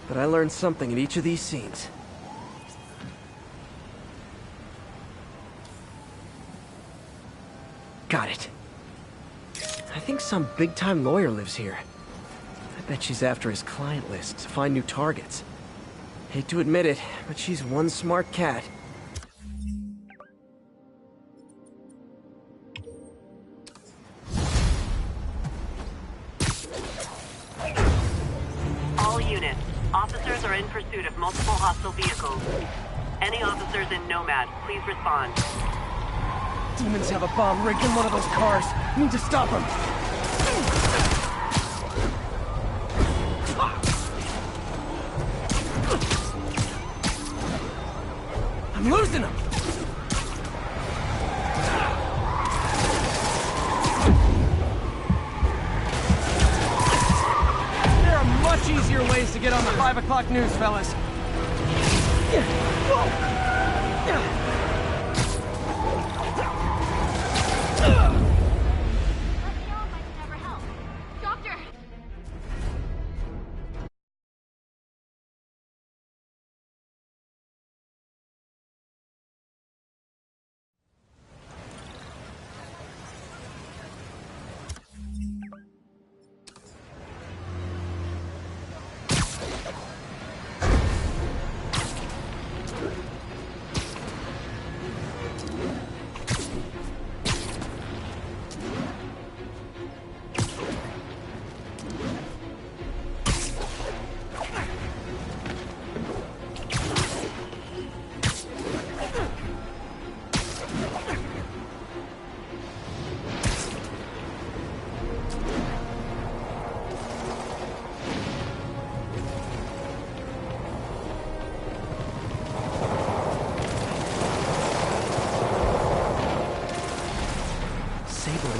but I learned something in each of these scenes. Got it. I think some big-time lawyer lives here. I bet she's after his client list to find new targets. Hate to admit it, but she's one smart cat.
Officers are in pursuit of multiple hostile vehicles. Any officers in Nomad, please respond.
Demons have a bomb rigged in one of those cars. Need to stop them. I'm losing them. Much easier ways to get on the 5 o'clock news, fellas.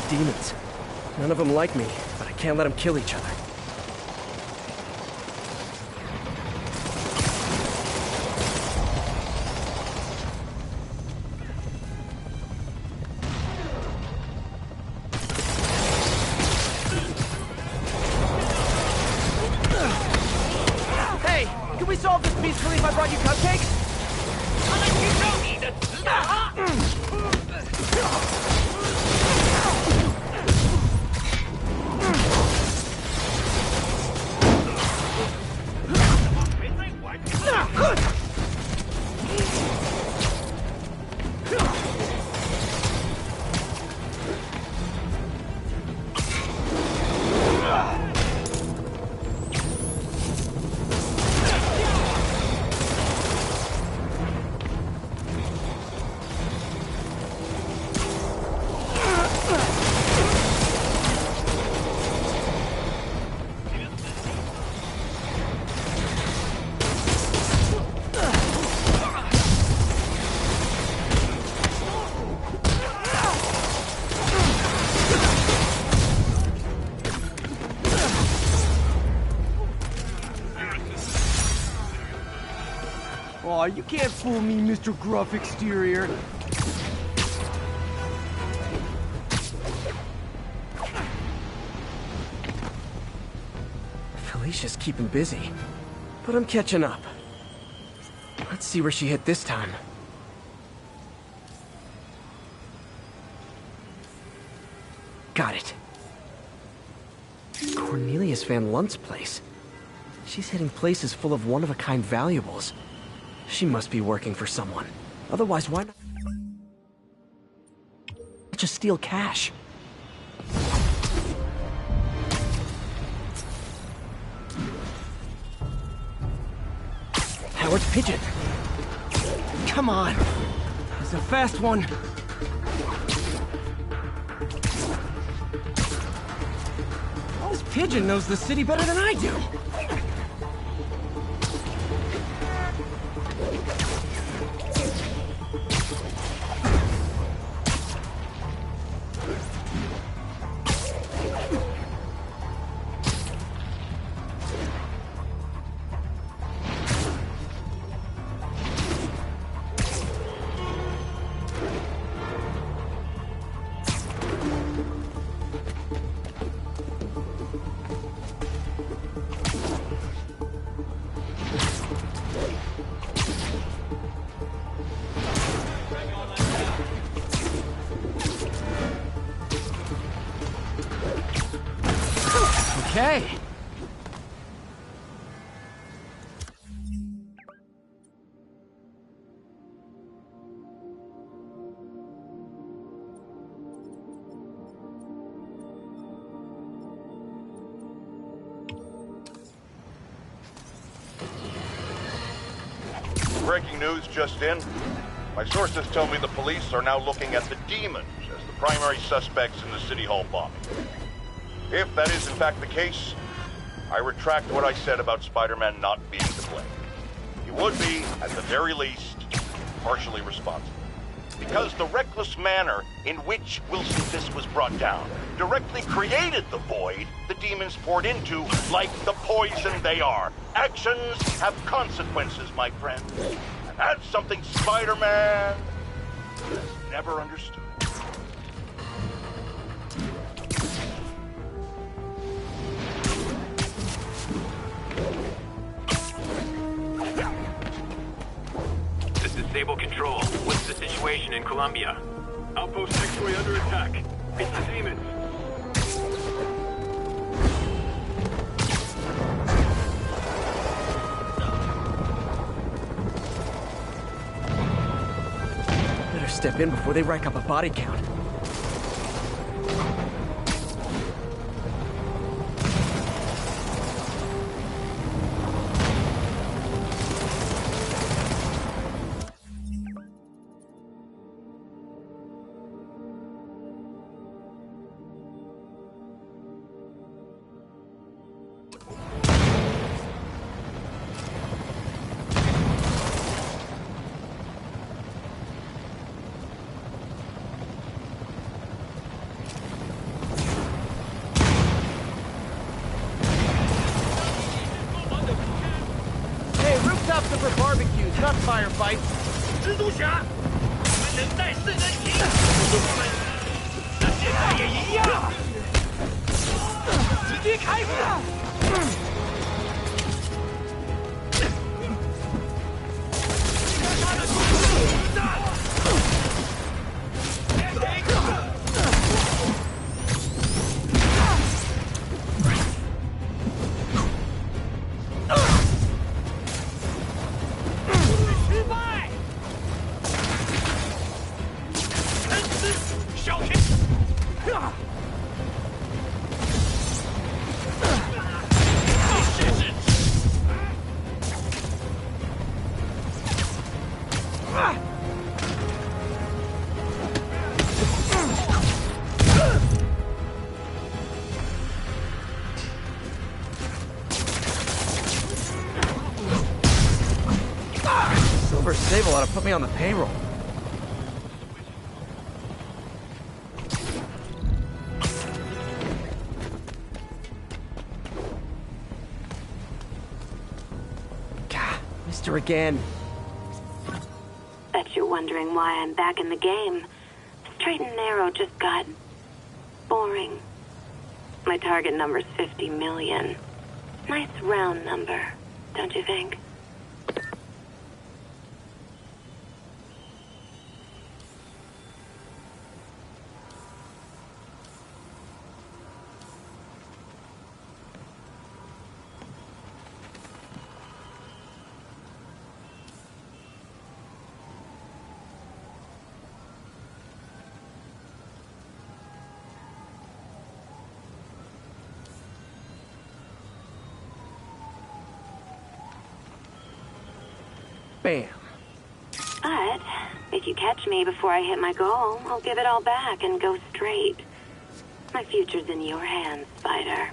Demons. None of them like me, but I can't let them kill each other. Hey, can we solve this peacefully if I brought you cupcakes?
Aw, you can't fool me, Mr. Gruff Exterior.
Felicia's keeping busy, but I'm catching up. Let's see where she hit this time. Got it. Cornelius Van Lunt's place. She's hitting places full of one-of-a-kind valuables. She must be working for someone. Otherwise, why not just steal cash? Howard's pigeon. Come on. It's a fast one. This pigeon knows the city better than I do. Okay.
Breaking news just in. My sources tell me the police are now looking at the demons as the primary suspects in the City Hall bombing. If that is in fact the case, I retract what I said about Spider-Man not being to blame. He would be, at the very least, partially responsible. Because the reckless manner in which Wilson Fisk was brought down directly created the void the demons poured into, like the poison they are. Actions have consequences, my friends. And that's something Spider-Man has never understood.
This is Sable Control. What's the situation in Columbia? Outpost X-Ray under attack. It's the demons.
Better step in before they rack up a body count.
Rooftops are for barbecues, not firefights.
蜘蛛侠，我们能带4人行，我们那现在也一样，直接开火！他的速度不大。
Silver Sable ought to put me on the payroll. Gah, missed her again.
wondering why I'm back in the game, straight and narrow just got boring. My target number's 50 million. Nice round number, don't you think?
Bam.
But if you catch me before I hit my goal, I'll give it all back and go straight. My future's in your hands, Spider.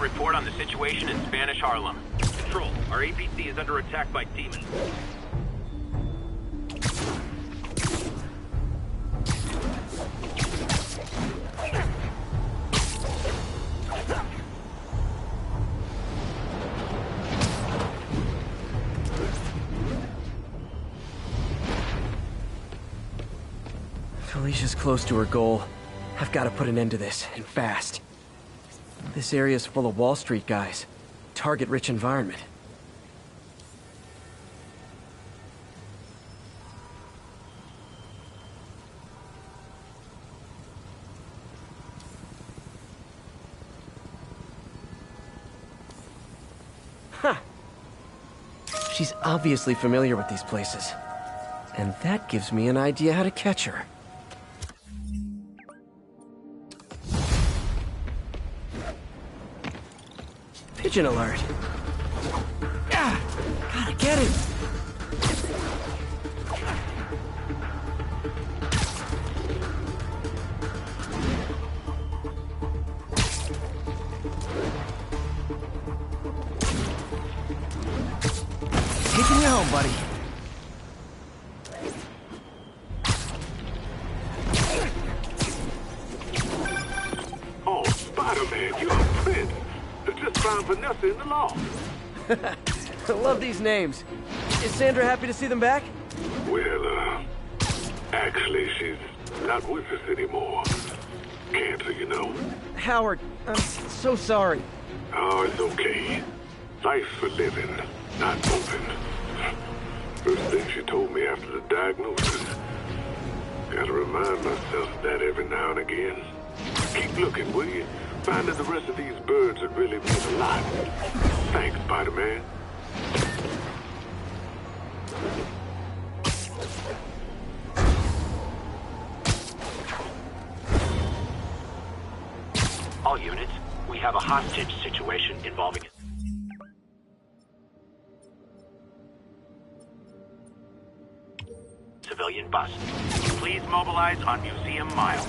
Report on the situation in Spanish Harlem. Control, our APC is under attack by demons.
Felicia's close to her goal. I've got to put an end to this, and fast. This area's full of Wall Street guys. Target-rich environment. Huh. She's obviously familiar with these places. And that gives me an idea how to catch her. Pigeon alert. Ah, gotta get it. Taking you home, buddy.
Oh, Spider-Man, you're a prince. Just found Vanessa in the law.
I love these names. Is Sandra happy to see them back?
Well, actually, she's not with us anymore. Cancer, you know.
Howard, I'm so sorry.
Oh, it's okay. Life for living, not moving. First thing she told me after the diagnosis. Gotta remind myself that every now and again. Keep looking, will you? Find that the rest of these birds would really mean a lot. Thanks, Spider-Man.
All units, we have a hostage situation involving civilian bus. Please mobilize on Museum Mile.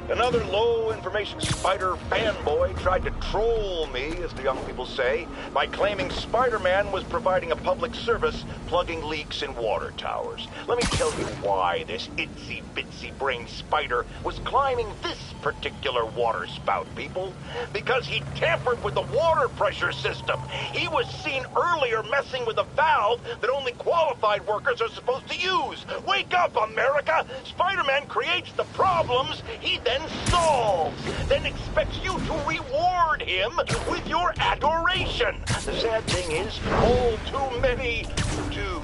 Another low-information Spider fanboy tried to troll me, as the young people say, by claiming Spider-Man was providing a public service plugging leaks in water towers. Let me tell you why this itsy-bitsy-brained spider was climbing this particular water spout, people. Because he tampered with the water pressure system. He was seen earlier messing with a valve that only qualified workers are supposed to use. Wake up, America! Spider-Man creates the problems he then solves, then expects you to reward him with your adoration. The sad thing is, all too many do.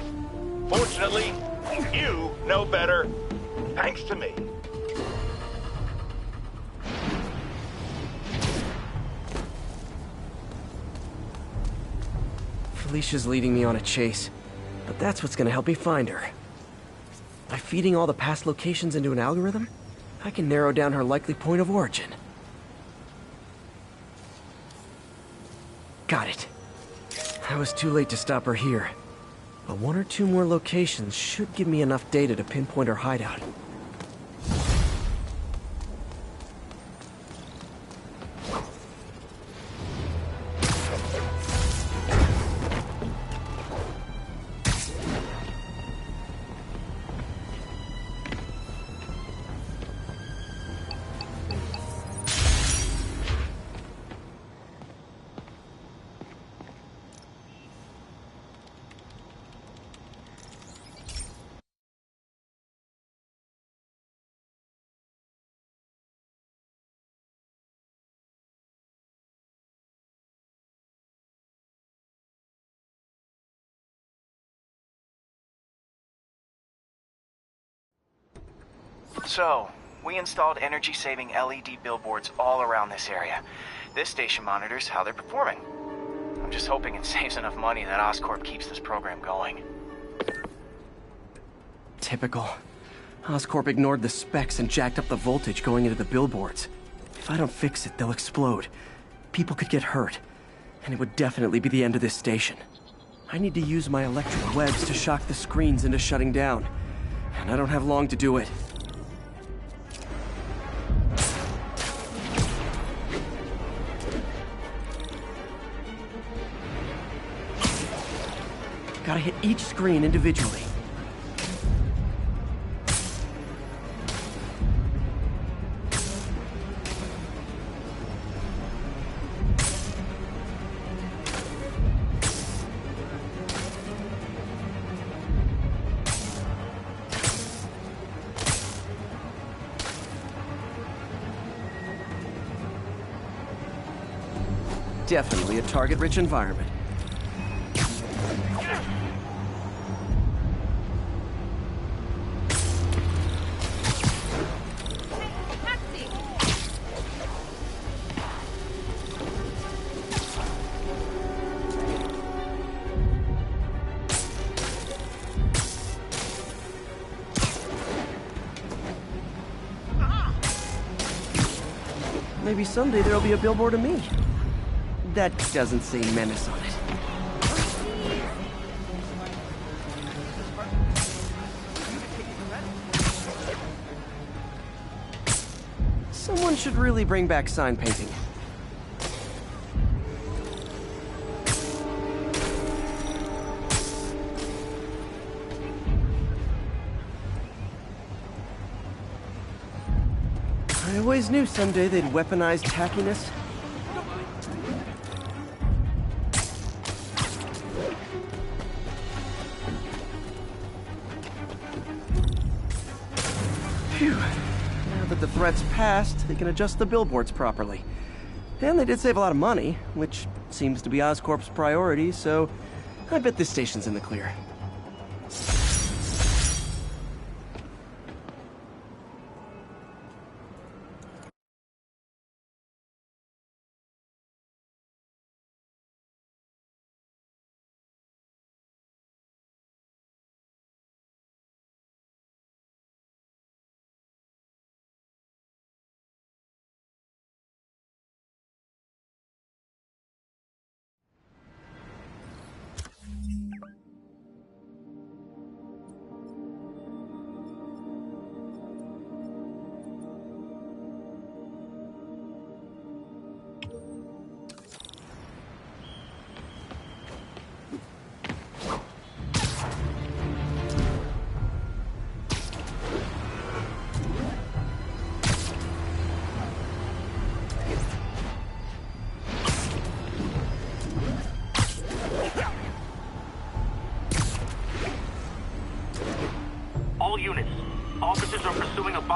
Fortunately, you know better, thanks to me.
Felicia's leading me on a chase, but that's what's gonna help me find her. By feeding all the past locations into an algorithm, I can narrow down her likely point of origin. Got it. I was too late to stop her here, but one or two more locations should give me enough data to pinpoint her hideout.
So, we installed energy-saving LED billboards all around this area. This station monitors how they're performing. I'm just hoping it saves enough money that Oscorp keeps this program going.
Typical. Oscorp ignored the specs and jacked up the voltage going into the billboards. If I don't fix it, they'll explode. People could get hurt, and it would definitely be the end of this station. I need to use my electric webs to shock the screens into shutting down, and I don't have long to do it. Gotta hit each screen individually. Definitely a target-rich environment. Maybe someday there'll be a billboard of me. That doesn't say menace on it. Someone should really bring back sign painting. I always knew someday they'd weaponize tackiness. Phew. Now that the threat's passed, they can adjust the billboards properly. And they did save a lot of money, which seems to be Oscorp's priority, so I bet this station's in the clear.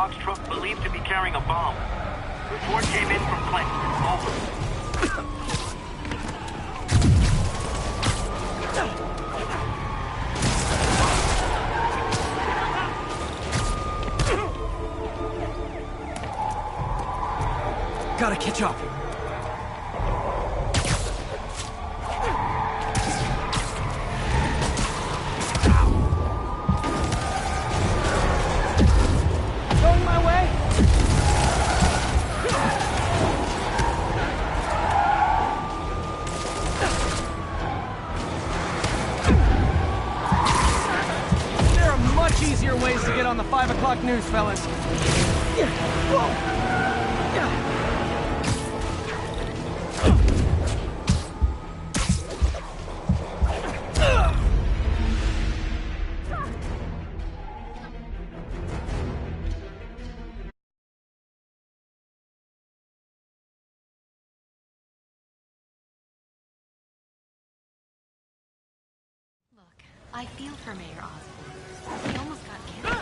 box truck believed to be carrying a bomb. Report came in from Clinton. Over.
Gotta catch up. Going my way? There are much easier ways to get on the 5 o'clock news, fellas.
I feel for Mayor Osborn. He almost got killed.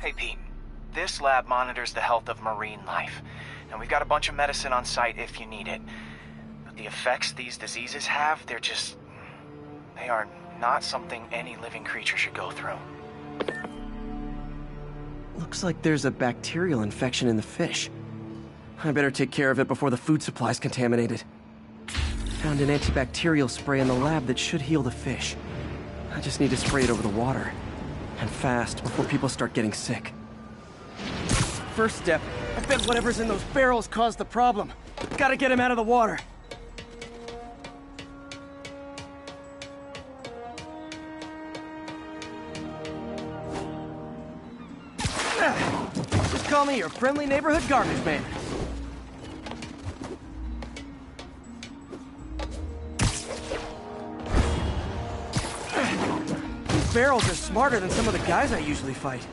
Hey, Pete. This lab monitors the health of marine life, and we've got a bunch of medicine on site if you need it. But the effects these diseases have, they are not something any living creature should go through.
Looks like there's a bacterial infection in the fish. I better take care of it before the food supply's contaminated. Found an antibacterial spray in the lab that should heal the fish. I just need to spray it over the water. And fast, before people start getting sick. First step, I bet whatever's in those barrels caused the problem. Gotta get him out of the water. Just call me your friendly neighborhood garbage man. Barrels are smarter than some of the guys I usually fight.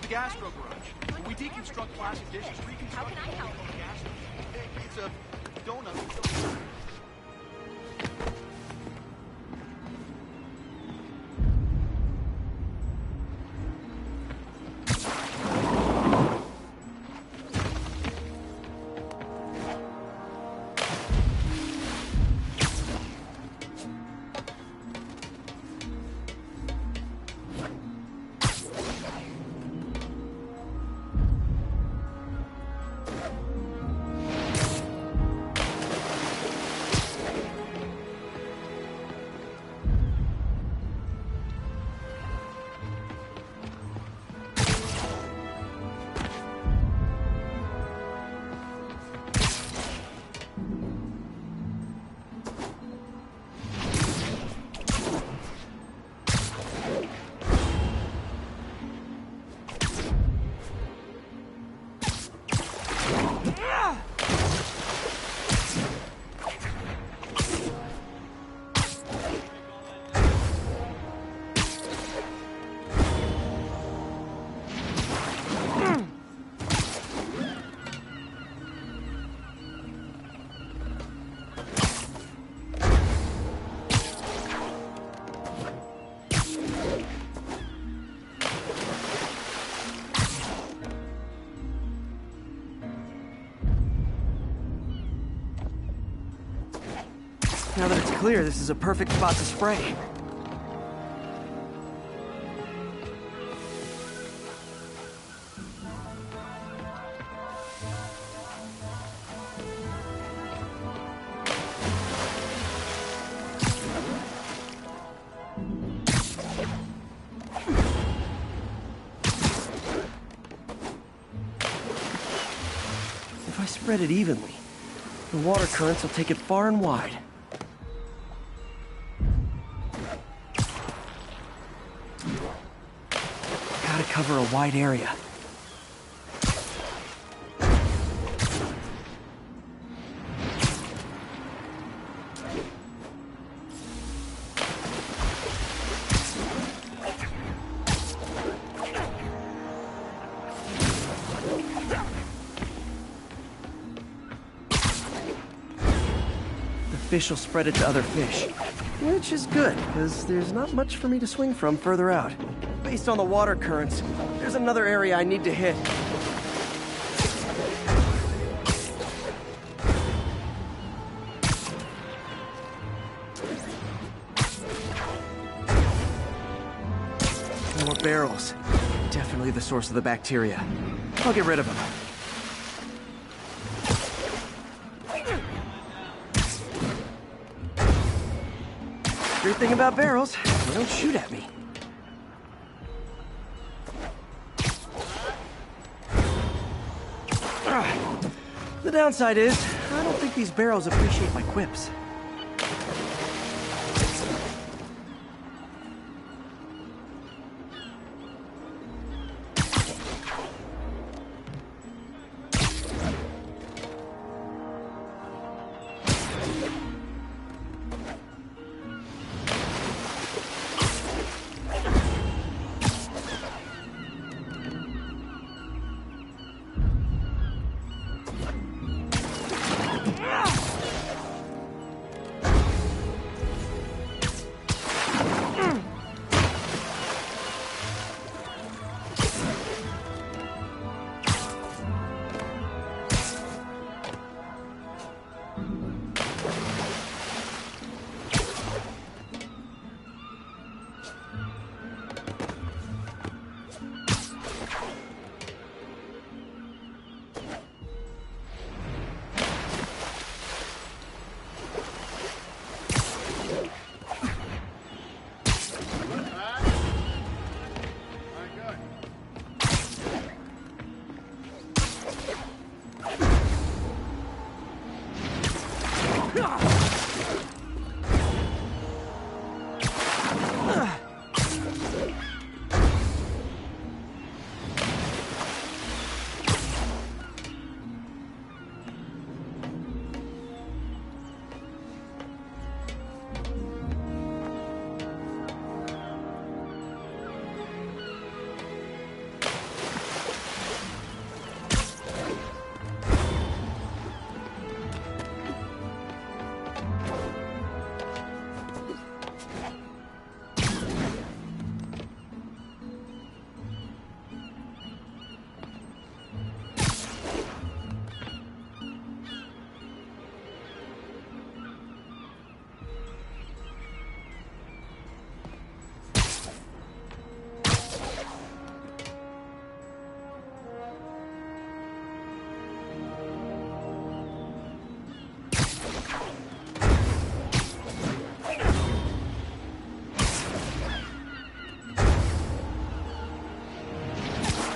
Gastro Garage. When we deconstruct plastic dishes, reconstruct... How can I help? It's a donut.
Now that it's clear, this is a perfect spot to spray. If I spread it evenly, the water currents will take it far and wide. Gotta cover a wide area. Fish will spread it to other fish. Which is good, because there's not much for me to swing from further out. Based on the water currents, there's another area I need to hit. More barrels. Definitely the source of the bacteria. I'll get rid of them. Great thing about barrels, they don't shoot at me. The downside is, I don't think these barrels appreciate my quips.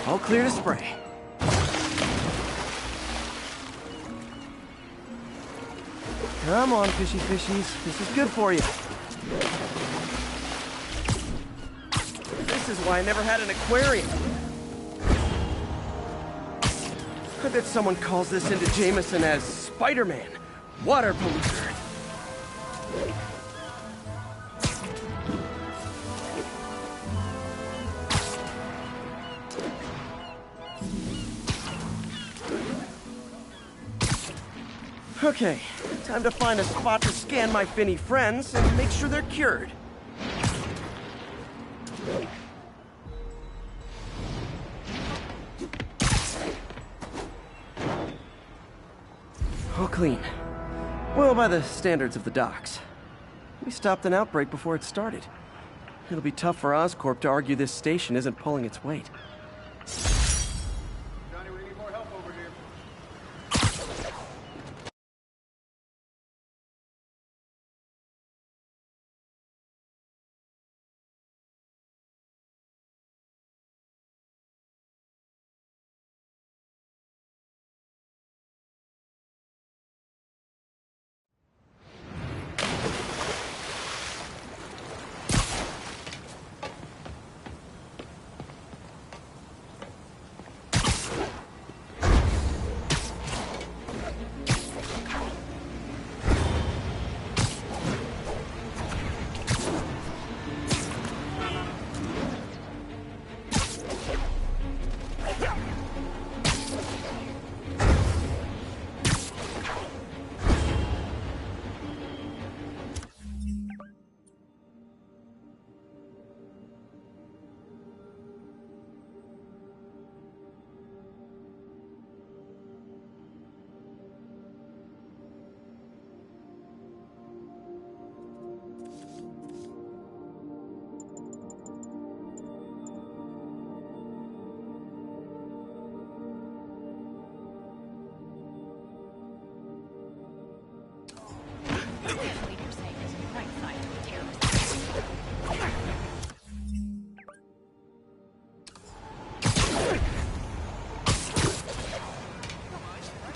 All clear to spray. Come on, fishy fishies. This is good for you. This is why I never had an aquarium. I bet someone calls this into Jameson as Spider-Man, water polluter. Okay, time to find a spot to scan my finny friends and make sure they're cured. All clean. Well, by the standards of the docks. We stopped an outbreak before it started. It'll be tough for Oscorp to argue this station isn't pulling its weight.
Johnny, we need more help over here.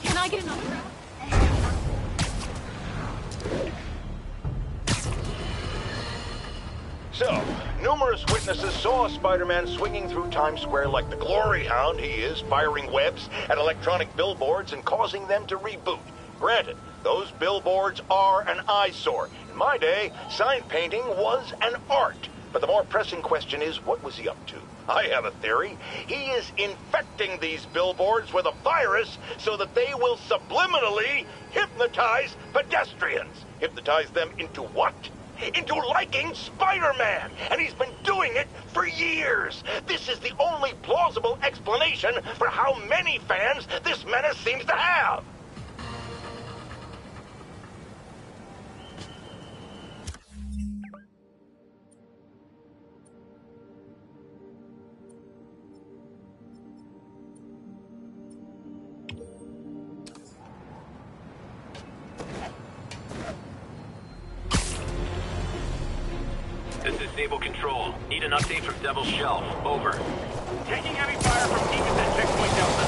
Can I get another round?
So, numerous witnesses saw Spider-Man swinging through Times Square like the glory hound he is, firing webs at electronic billboards and causing them to reboot. Granted, those billboards are an eyesore. In my day, sign painting was an art. But the more pressing question is, what was he up to? I have a theory. He is infecting these billboards with a virus so that they will subliminally hypnotize pedestrians. Hypnotize them into what? Into liking Spider-Man! And he's been doing it for years! This is the only plausible explanation for how many fans this menace seems to have!
This is Sable Control. Need an update from Devil's Shelf. Over. Taking heavy fire from demons at Checkpoint Delta.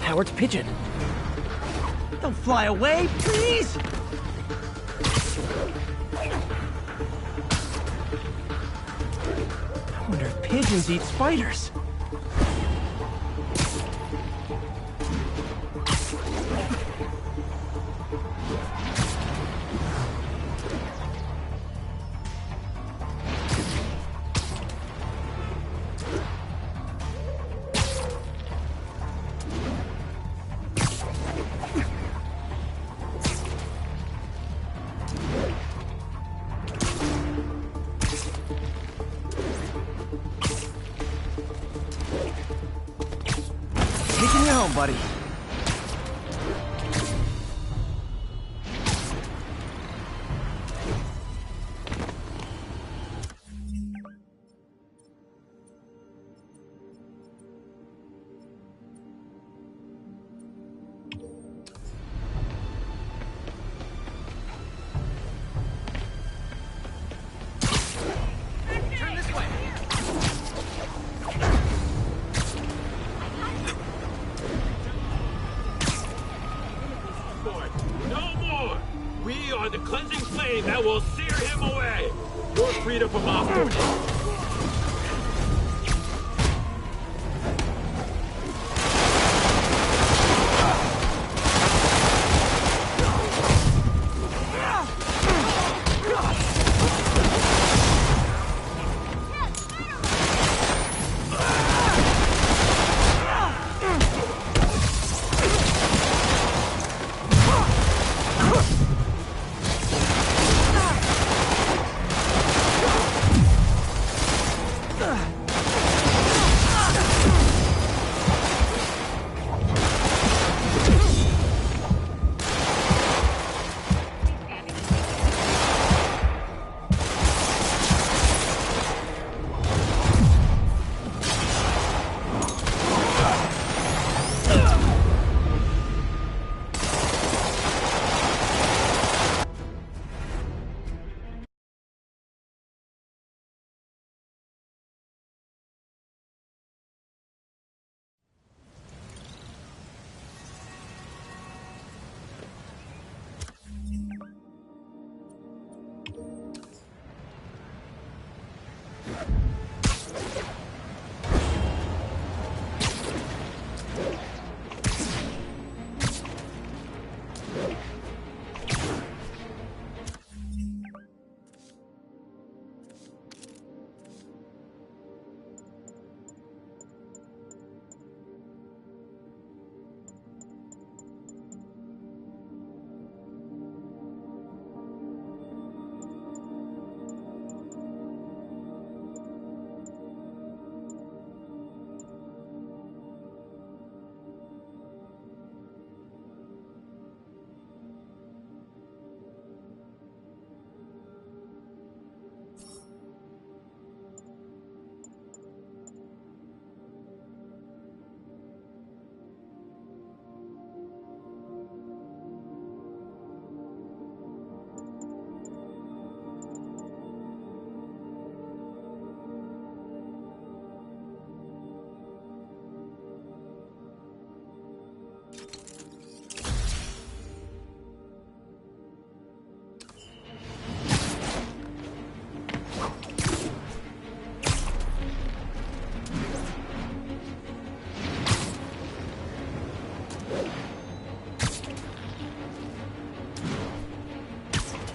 Howard's pigeon. Don't fly away, please! I wonder if pigeons eat spiders. Taking you home, buddy.
Turn this way.
No more! We are the cleansing flame that will sear him away! You're freedom from Oscorp.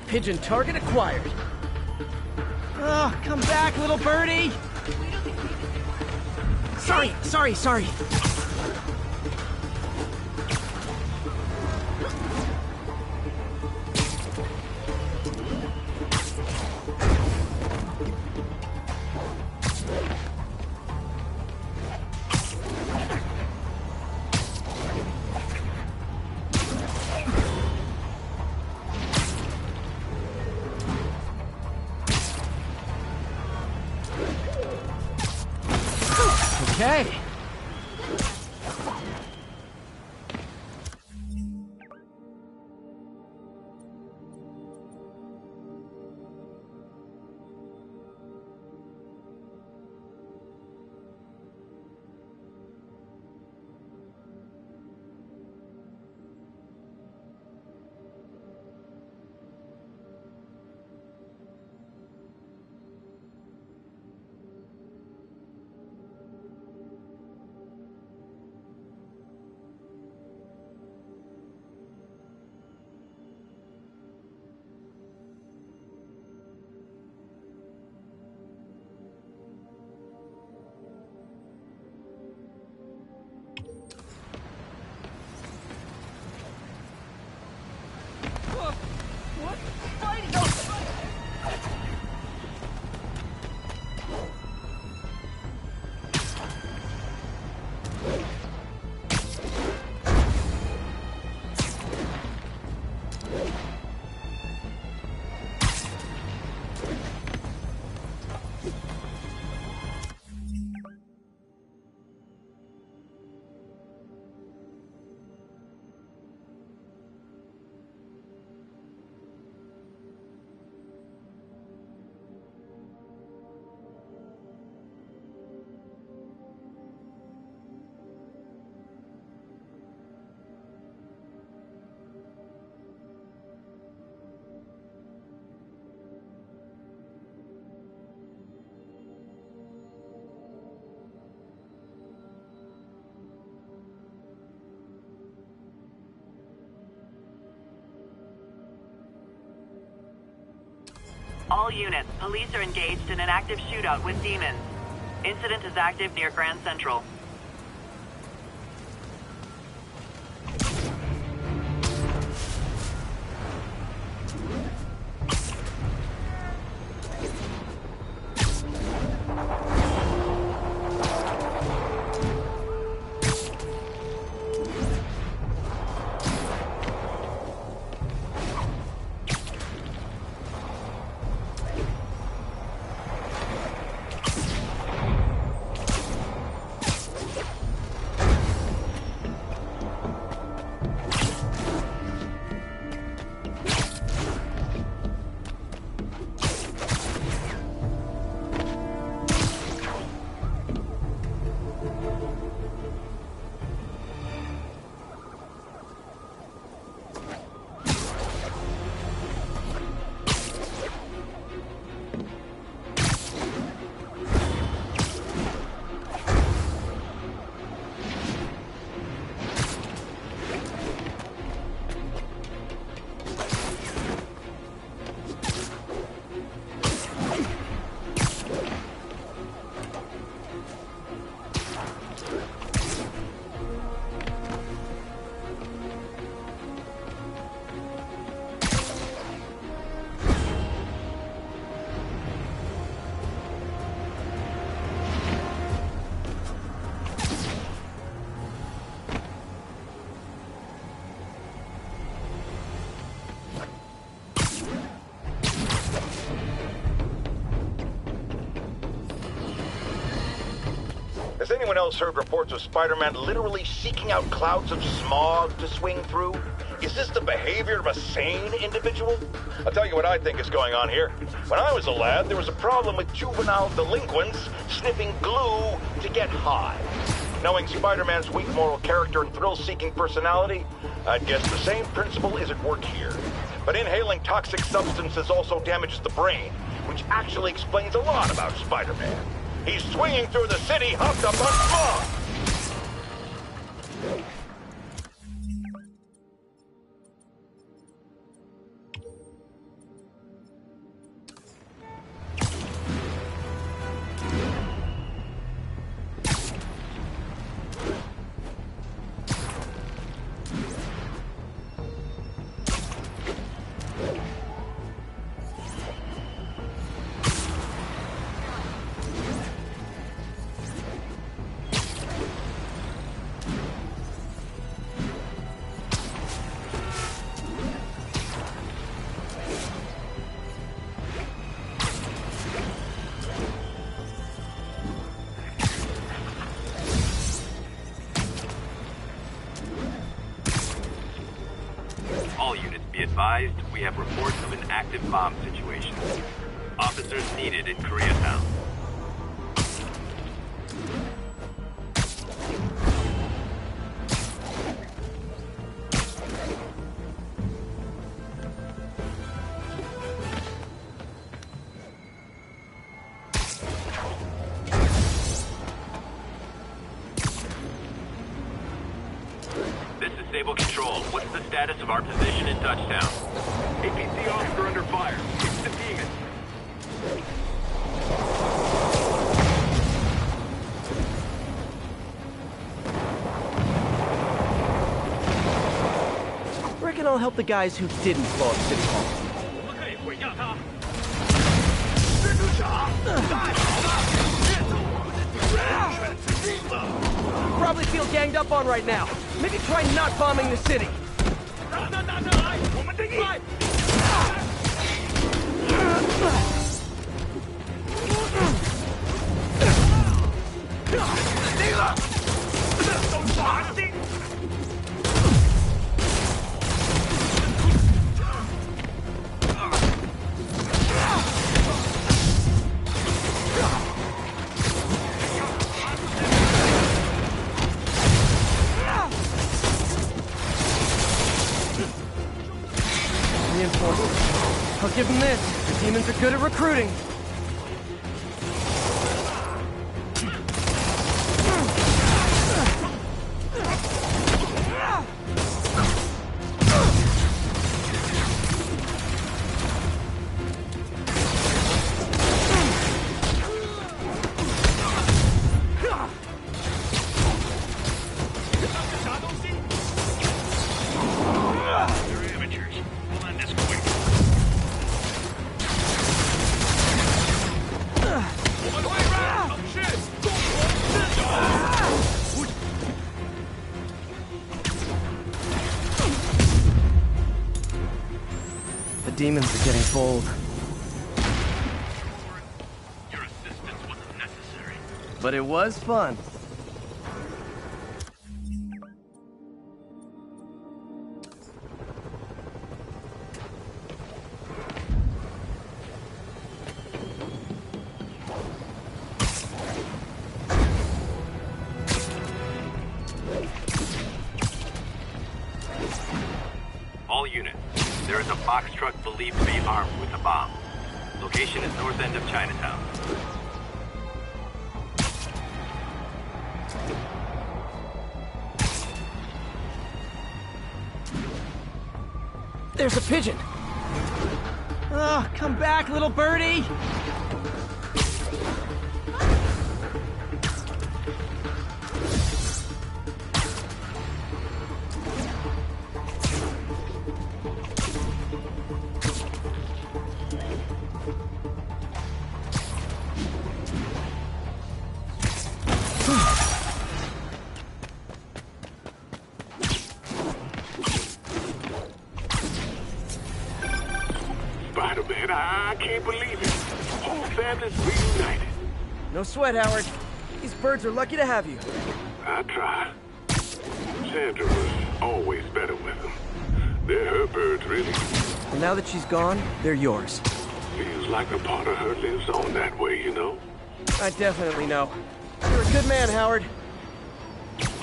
Pigeon target acquired. Oh, come back, little birdie! Sorry. Okay.
All units, police are engaged in an active shootout with demons. Incident is active near Grand Central.
Has anyone else heard reports of Spider-Man literally seeking out clouds of smog to swing through? Is this the behavior of a sane individual? I'll tell you what I think is going on here. When I was a lad, there was a problem with juvenile delinquents sniffing glue to get high. Knowing Spider-Man's weak moral character and thrill-seeking personality, I'd guess the same principle is at work here. But inhaling toxic substances also damages the brain, which actually explains a lot about Spider-Man. He's swinging through the city, hopped up on smog!
advised, we have reports of an active bomb situation. Officers needed in Koreatown. This is Sable Control. What's the status of our position in Touchdown?
APC officer under fire. It's the demon.
Reckon I'll help the guys who didn't blow up City Hall.
我们可以毁掉他。蜘蛛侠，太好了！现在我们的敌人全死定了。
Probably feel ganged up on right now. Maybe try not bombing the city.
让他拿上来，我们的义。死定了！都抓紧！
Reinforcements. I'll give them this. The demons are good at recruiting. Demons are getting bold.
Your assistance wasn't necessary.
But it was fun.
All units. There is a box truck believed to be armed with a bomb. Location is north end of Chinatown.
There's a pigeon. Oh, come back, little birdie.
Spider-Man, I can't believe it. Whole family's reunited.
No sweat, Howard. These birds are lucky to have you.
I try. Sandra was always better with them. They're her birds, really.
And now that she's gone, they're yours.
Feels like a part of her lives on that way, you know?
I definitely know. You're a good man, Howard.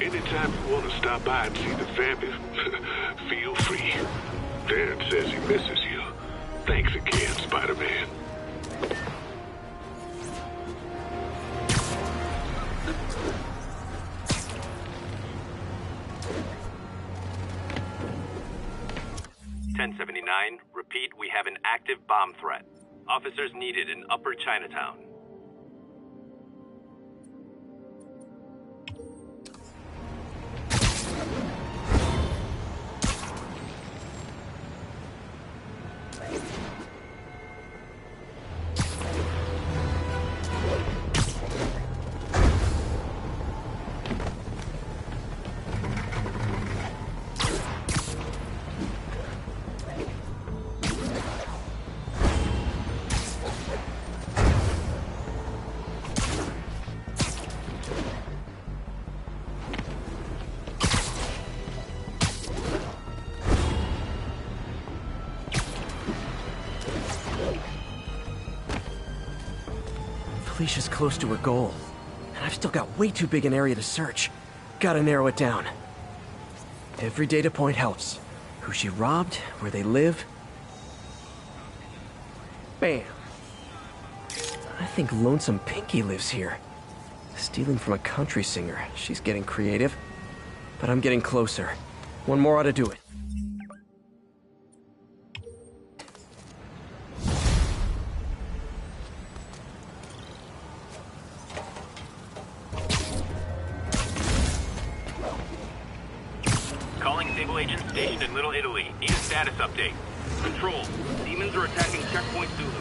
Anytime you want to stop by and see the family, feel free. Dad says he misses you. Thanks again, Spider-Man.
$1079. Repeat, we have an active bomb threat. Officers needed in Upper Chinatown.
Felicia's close to her goal, and I've still got way too big an area to search. Gotta narrow it down. Every data point helps. Who she robbed, where they live. Bam! I think Lonesome Pinky lives here. Stealing from a country singer. She's getting creative. But I'm getting closer. One more ought to do it.
Calling Sable agent stationed in Little Italy. Need a status update.
Control. Demons are attacking Checkpoint Zulu.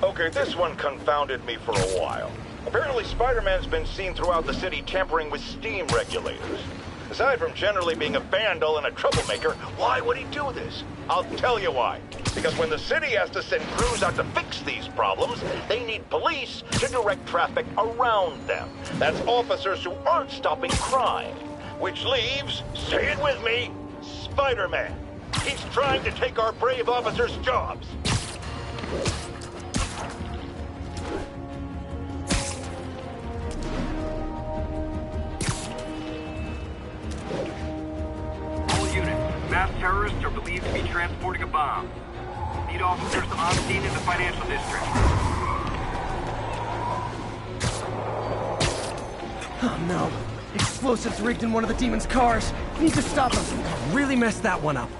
Okay, this one confounded me for a while. Apparently Spider-Man's been seen throughout the city tampering with steam regulators. Aside from generally being a vandal and a troublemaker, why would he do this? I'll tell you why. Because when the city has to send crews out to fix these problems, they need police to direct traffic around them. That's officers who aren't stopping crime. Which leaves, say it with me, Spider-Man. He's trying to take our brave officers' jobs.
All units, mass terrorists are believed to be transporting a bomb. Need officers on scene in the financial district.
Oh no. Explosives rigged in one of the demon's cars. Need to stop them. Really messed that one up.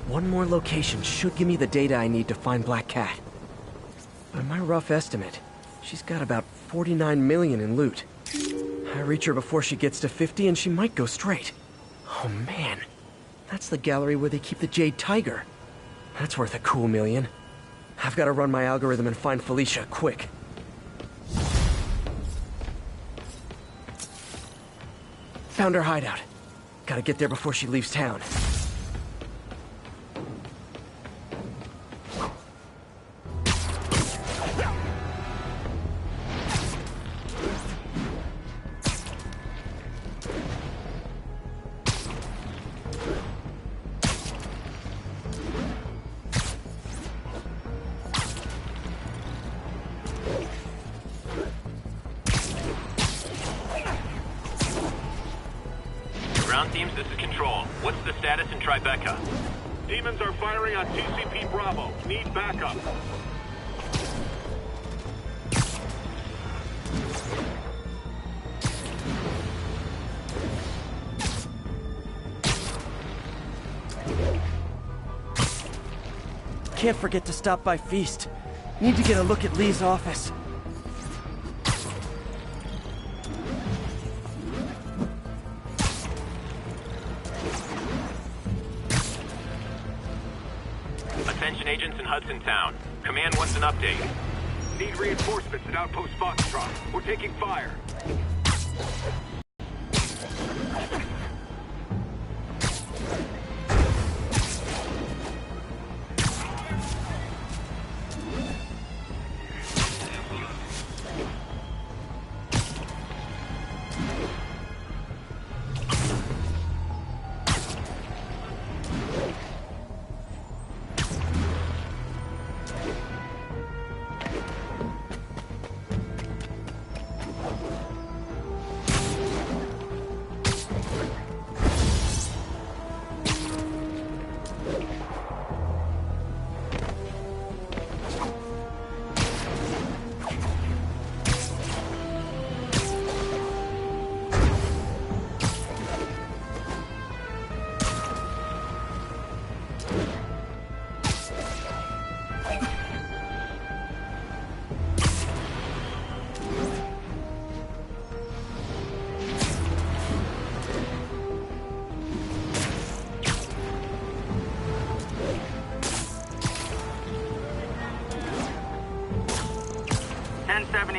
One more location should give me the data I need to find Black Cat. By my rough estimate, she's got about 49 million in loot. I reach her before she gets to 50 and she might go straight. Oh man, that's the gallery where they keep the Jade Tiger. That's worth a cool million. I've got to run my algorithm and find Felicia, quick. Found her hideout. Gotta get there before she leaves town.
Ground teams, this is Control. What's the status in Tribeca?
Demons are firing on TCP Bravo. Need backup.
Can't forget to stop by Feast. Need to get a look at Lee's office.
Attention agents in Hudson Town. Command wants an update.
Need reinforcements at Outpost Foxtrot. We're taking fire.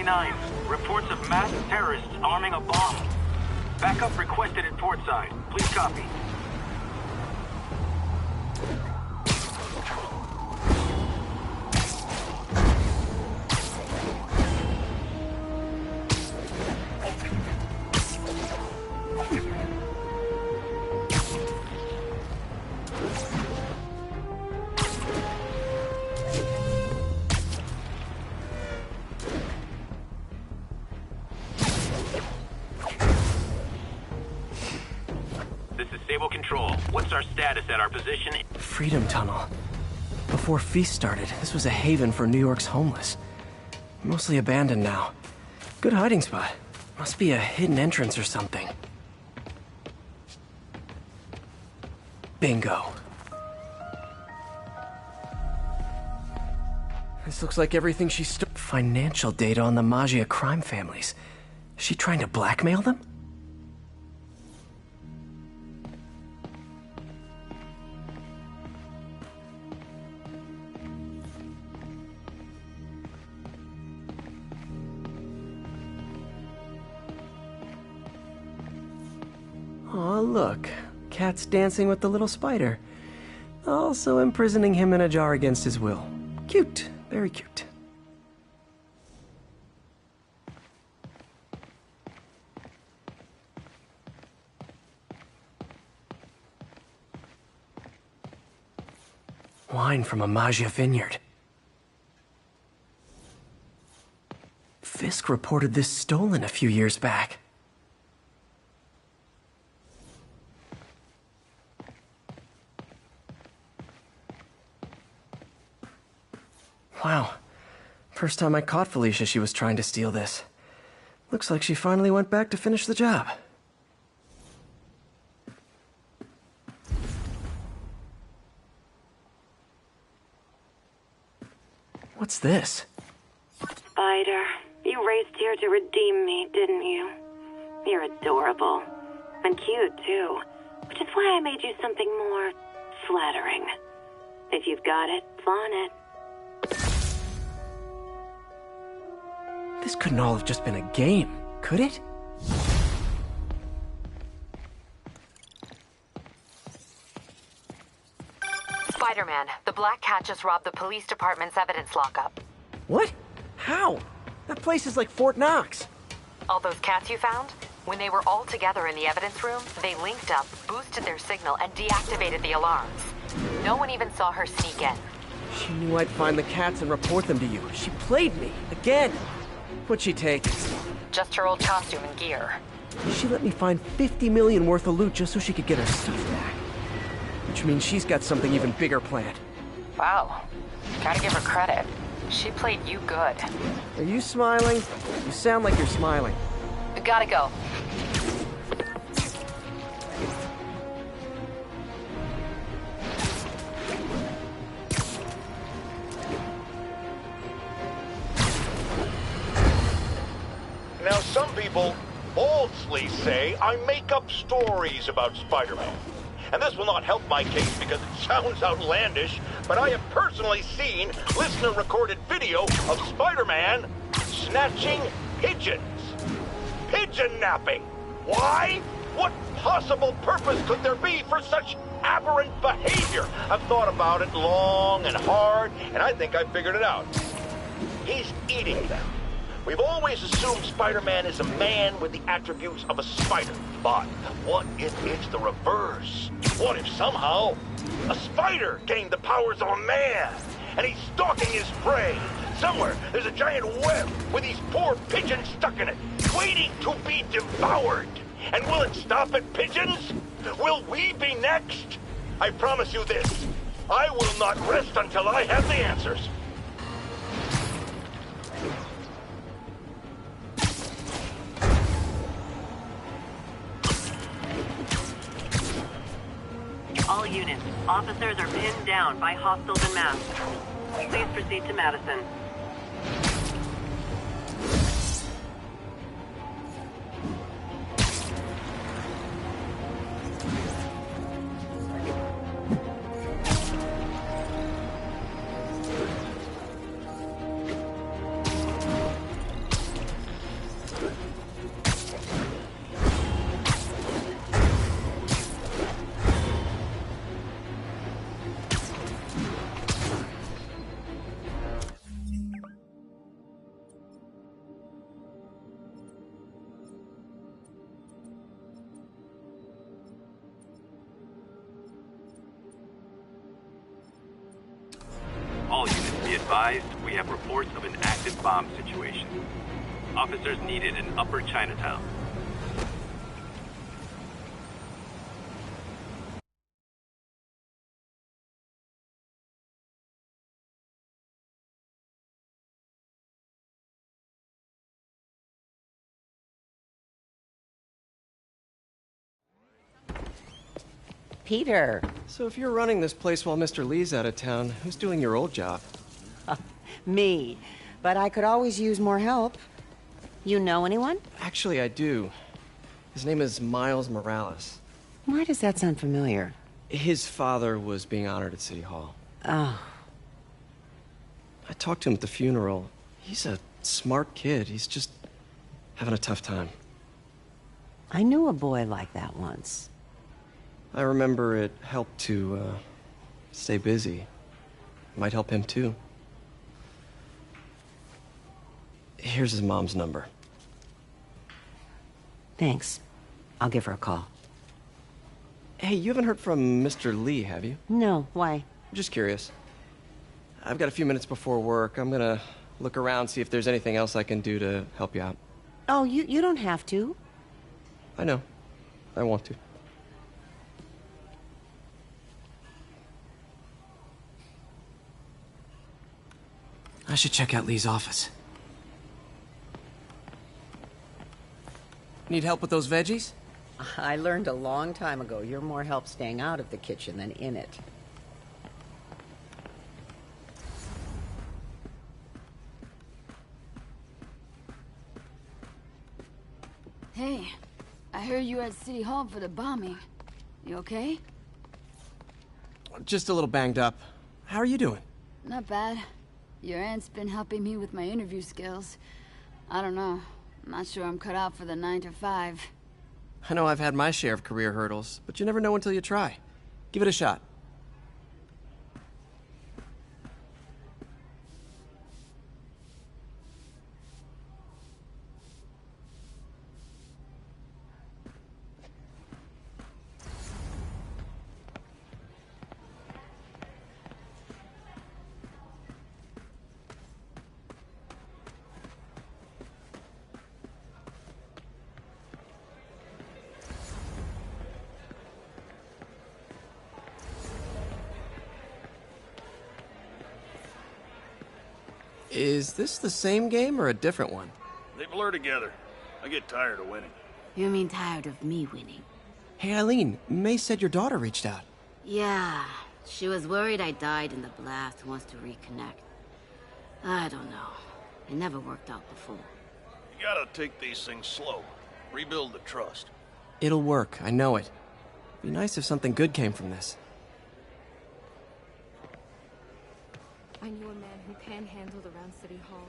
29. Reports of masked terrorists arming a bomb. Backup requested at portside. Please copy.
Stable Control, what's our status at our position?
Freedom Tunnel. Before Feast started, this was a haven for New York's homeless. Mostly abandoned now. Good hiding spot. Must be a hidden entrance or something. Bingo. This looks like everything she financial data on the Maggia crime families. Is she trying to blackmail them? Oh, look. Cat's dancing with the little spider. Also imprisoning him in a jar against his will. Cute. Very cute. Wine from a Maggia vineyard. Fisk reported this stolen a few years back. Wow. First time I caught Felicia, she was trying to steal this. Looks like she finally went back to finish the job. What's this?
Spider, you raced here to redeem me, didn't you? You're adorable. And cute, too. Which is why I made you something more flattering. If you've got it, flaunt it.
This couldn't all have just been a game, could it?
Spider-Man, the Black Cat just robbed the police department's evidence lockup.
What? How? That place is like Fort Knox.
All those cats you found? When they were all together in the evidence room, they linked up, boosted their signal, and deactivated the alarms. No one even saw her sneak in.
She knew I'd find the cats and report them to you. She played me, again. What'd she take?
Just her old costume and gear.
She let me find 50 million worth of loot just so she could get her stuff back. Which means she's got something even bigger planned.
Wow. Gotta give her credit. She played you good.
Are you smiling? You sound like you're smiling.
Gotta go.
Now, some people falsely say I make up stories about Spider-Man. And this will not help my case because it sounds outlandish, but I have personally seen listener-recorded video of Spider-Man snatching pigeons. Pigeon napping. Why? What possible purpose could there be for such aberrant behavior? I've thought about it long and hard, and I think I figured it out. He's eating them. We've always assumed Spider-Man is a man with the attributes of a spider. But what if it's the reverse? What if somehow a spider gained the powers of a man and he's stalking his prey? Somewhere there's a giant web with these poor pigeons stuck in it, waiting to be devoured. And will it stop at pigeons? Will we be next? I promise you this. I will not rest until I have the answers.
All units, officers are pinned down by hostiles and masks. Please proceed to Madison.
advised, we have reports of an active bomb situation. Officers needed in Upper Chinatown.
Peter.
So if you're running this place while Mr. Lee's out of town, who's doing your old job?
Me. But I could always use more help. You know anyone?
Actually, I do. His name is Miles Morales.
Why does that sound familiar?
His father was being honored at City Hall.
Oh.
I talked to him at the funeral. He's a smart kid. He's just having a tough time.
I knew a boy like that once.
I remember it helped to, stay busy. Might help him, too. Here's his mom's number.
Thanks. I'll give her a call.
Hey, you haven't heard from Mr. Lee, have you?
No, why?
Just curious. I've got a few minutes before work. I'm gonna look around, see if there's anything else I can do to help you out.
Oh, you don't have to.
I know. I want to. I should check out Lee's office. Need help with those veggies?
I learned a long time ago you're more help staying out of the kitchen than in it.
Hey, I heard you were at City Hall for the bombing. You okay?
Just a little banged up. How are you doing?
Not bad. Your aunt's been helping me with my interview skills. I don't know. I'm not sure I'm cut out for the 9 to 5.
I know I've had my share of career hurdles, but you never know until you try. Give it a shot. Is this the same game or a different one?
They blur together. I get tired of winning.
You mean tired of me winning?
Hey, Eileen, May said your daughter reached out.
Yeah, she was worried I died in the blast, wants to reconnect. I don't know. It never worked out before.
You gotta take these things slow. Rebuild the trust.
It'll work, I know it. Be nice if something good came from this.
I knew a man who panhandled around City Hall.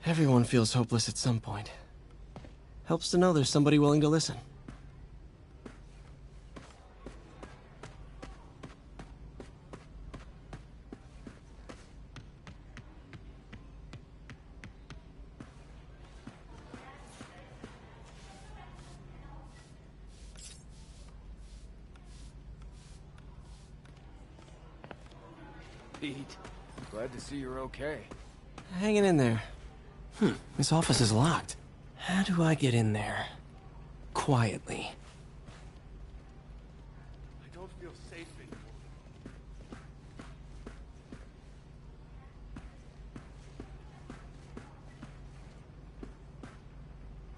Everyone feels hopeless at some point. Helps to know there's somebody willing to listen.
Pete, glad to see you're okay.
Hanging in there. This office is locked. How do I get in there? Quietly.
I don't feel safe anymore.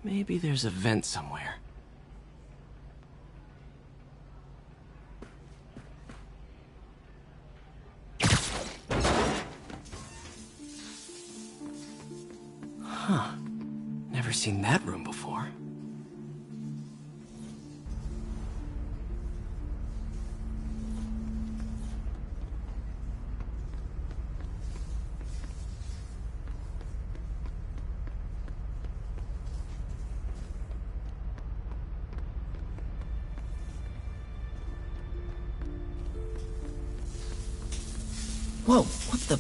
Maybe there's a vent somewhere. Huh. Never seen that room before. Whoa, what the...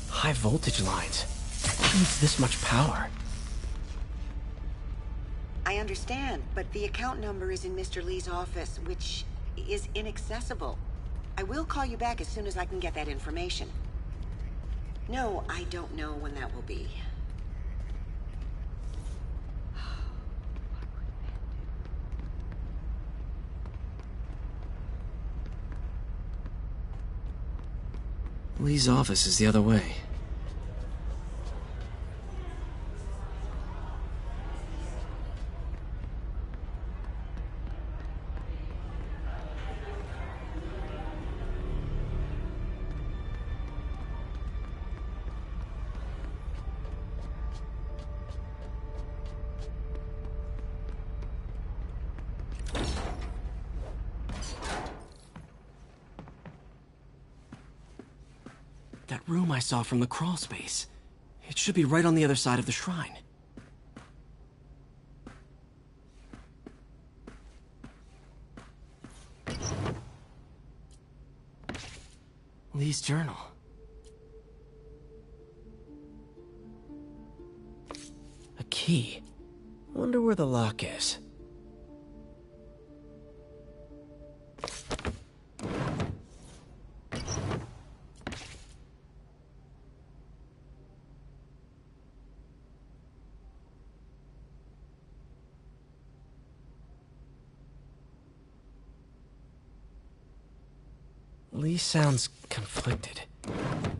High voltage lines. Who needs this much power?
I understand, but the account number is in Mr. Lee's office, which is inaccessible. I will call you back as soon as I can get that information. No, I don't know when that will be.
Lee's office is the other way. That room I saw from the crawl space. It should be right on the other side of the shrine. Lee's journal. A key. Wonder where the lock is. Lee sounds conflicted.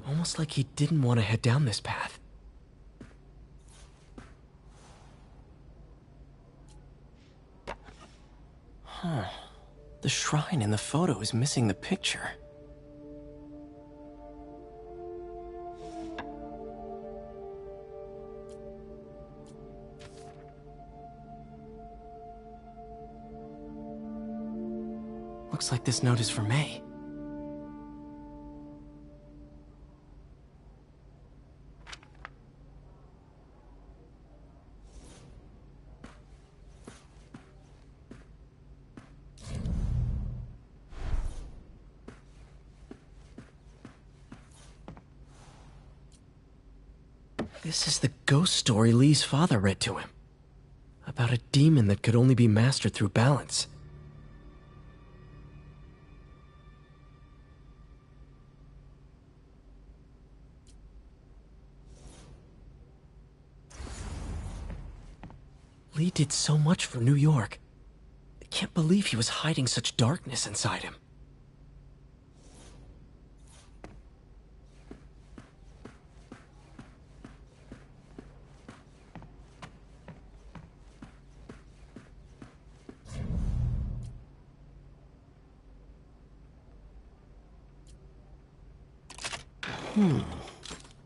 Almost like he didn't want to head down this path. Huh. The shrine in the photo is missing the picture. Looks like this note is for May. This is the ghost story Lee's father read to him. About a demon that could only be mastered through balance. Lee did so much for New York. I can't believe he was hiding such darkness inside him.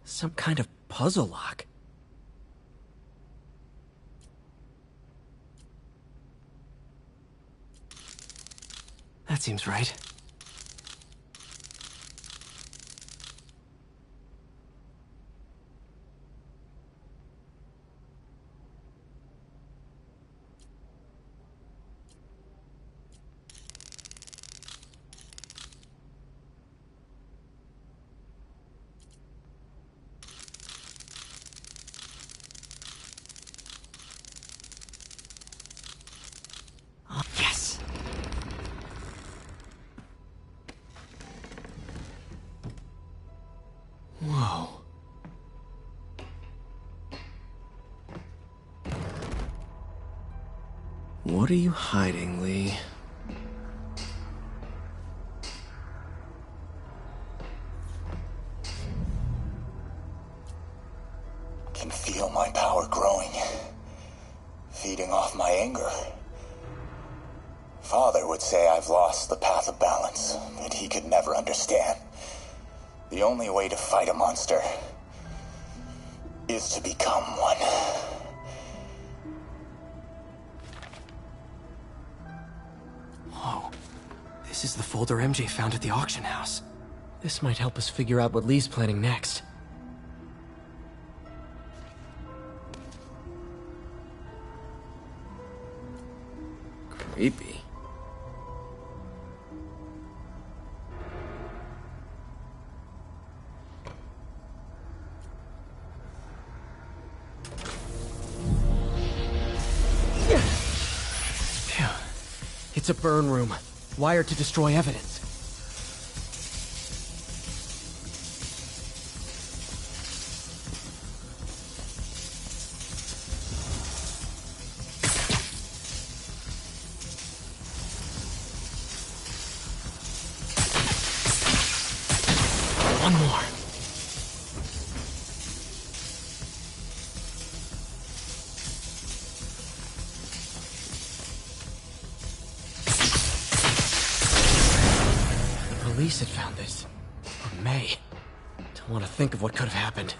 Some kind of puzzle lock. That seems right. Yes! Whoa. What are you hiding, Lee?
Can feel my power growing, feeding off my anger. Father would say I've lost the path of balance, that he could never understand. The only way to fight a monster is to become one.
Whoa. This is the folder MJ found at the auction house. This might help us figure out what Lee's planning next. Creepy. Phew. It's a burn room, wired to destroy evidence. One more. The police had found this. Or May. Don't want to think of what could have happened.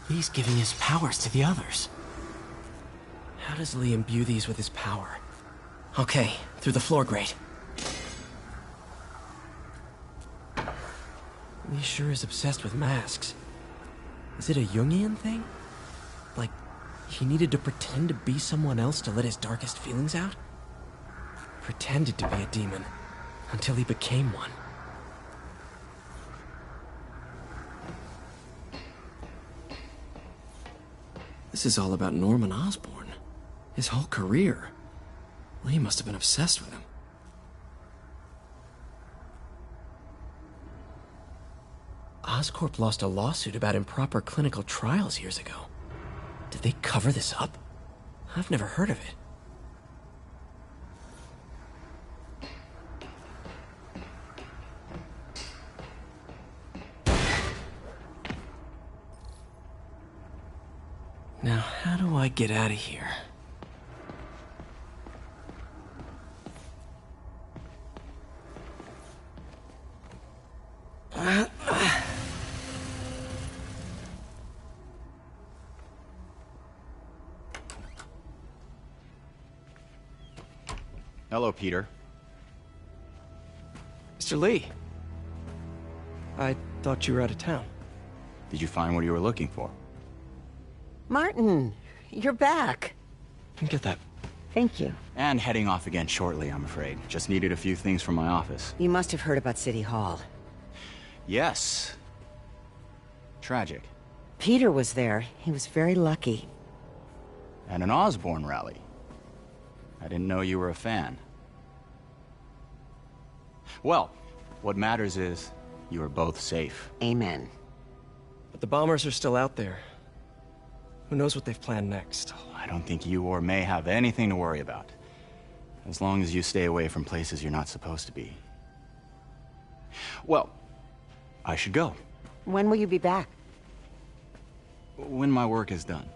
He's giving his powers to the others. How does Lee imbue these with his power? Okay, through the floor grate. Lee sure is obsessed with masks. Is it a Jungian thing? Like, he needed to pretend to be someone else to let his darkest feelings out? Pretended to be a demon, until he became one. This is all about Norman Osborn. His whole career. Lee must have been obsessed with him. Oscorp lost a lawsuit about improper clinical trials years ago. Did they cover this up? I've never heard of it. Now, how do I get out of here?
Hello, Peter.
Mr. Lee. I thought you were out of town.
Did you find what you were looking for?
Martin, you're back.
Get that.
Thank you.
And heading off again shortly, I'm afraid. Just needed a few things from my office.
You must have heard about City Hall.
Yes. Tragic.
Peter was there. He was very lucky.
At an Osborn rally. I didn't know you were a fan. Well, what matters is you are both safe.
Amen.
But the bombers are still out there. Who knows what they've planned next?
I don't think you or May have anything to worry about. As long as you stay away from places you're not supposed to be. Well, I should go.
When will you be back?
When my work is done.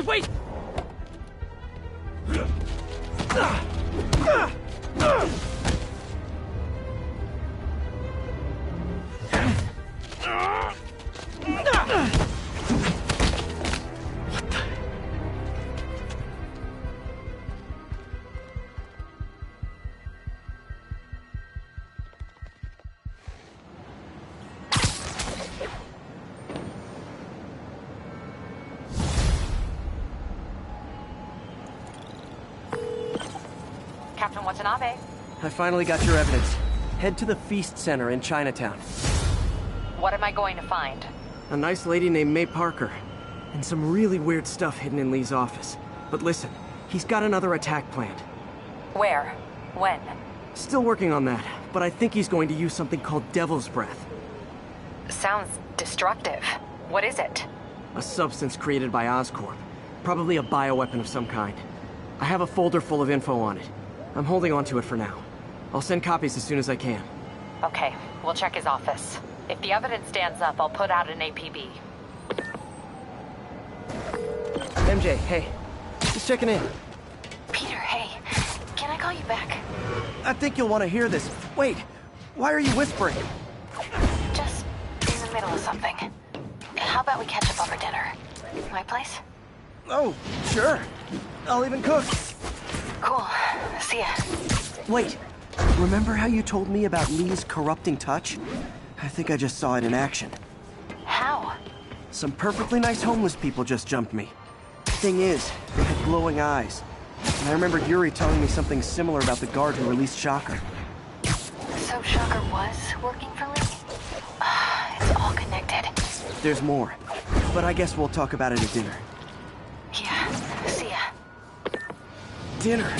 Wait!
Captain Watanabe.
I finally got your evidence. Head to the Feast Center in Chinatown.
What am I going to find?
A nice lady named May Parker. And some really weird stuff hidden in Lee's office. But listen, he's got another attack planned.
Where? When?
Still working on that. but I think he's going to use something called Devil's Breath.
Sounds destructive. What is it?
A substance created by Oscorp. Probably a bioweapon of some kind. I have a folder full of info on it. I'm holding on to it for now. I'll send copies as soon as I can.
Okay, we'll check his office. If the evidence stands up, I'll put out an APB.
MJ, hey. Just checking in.
Peter, hey. Can I call you back?
I think you'll want to hear this. Wait, why are you whispering?
Just in the middle of something. How about we catch up over dinner? My place?
Oh, sure. I'll even cook.
Cool. See ya.
Wait, remember how you told me about Lee's corrupting touch? I think I just saw it in action.
How?
Some perfectly nice homeless people just jumped me. Thing is, they had glowing eyes. And I remember Yuri telling me something similar about the guard who released Shocker.
So Shocker was working for Lee? It's all connected.
There's more, but I guess we'll talk about it at dinner.
Yeah, see ya.
Dinner?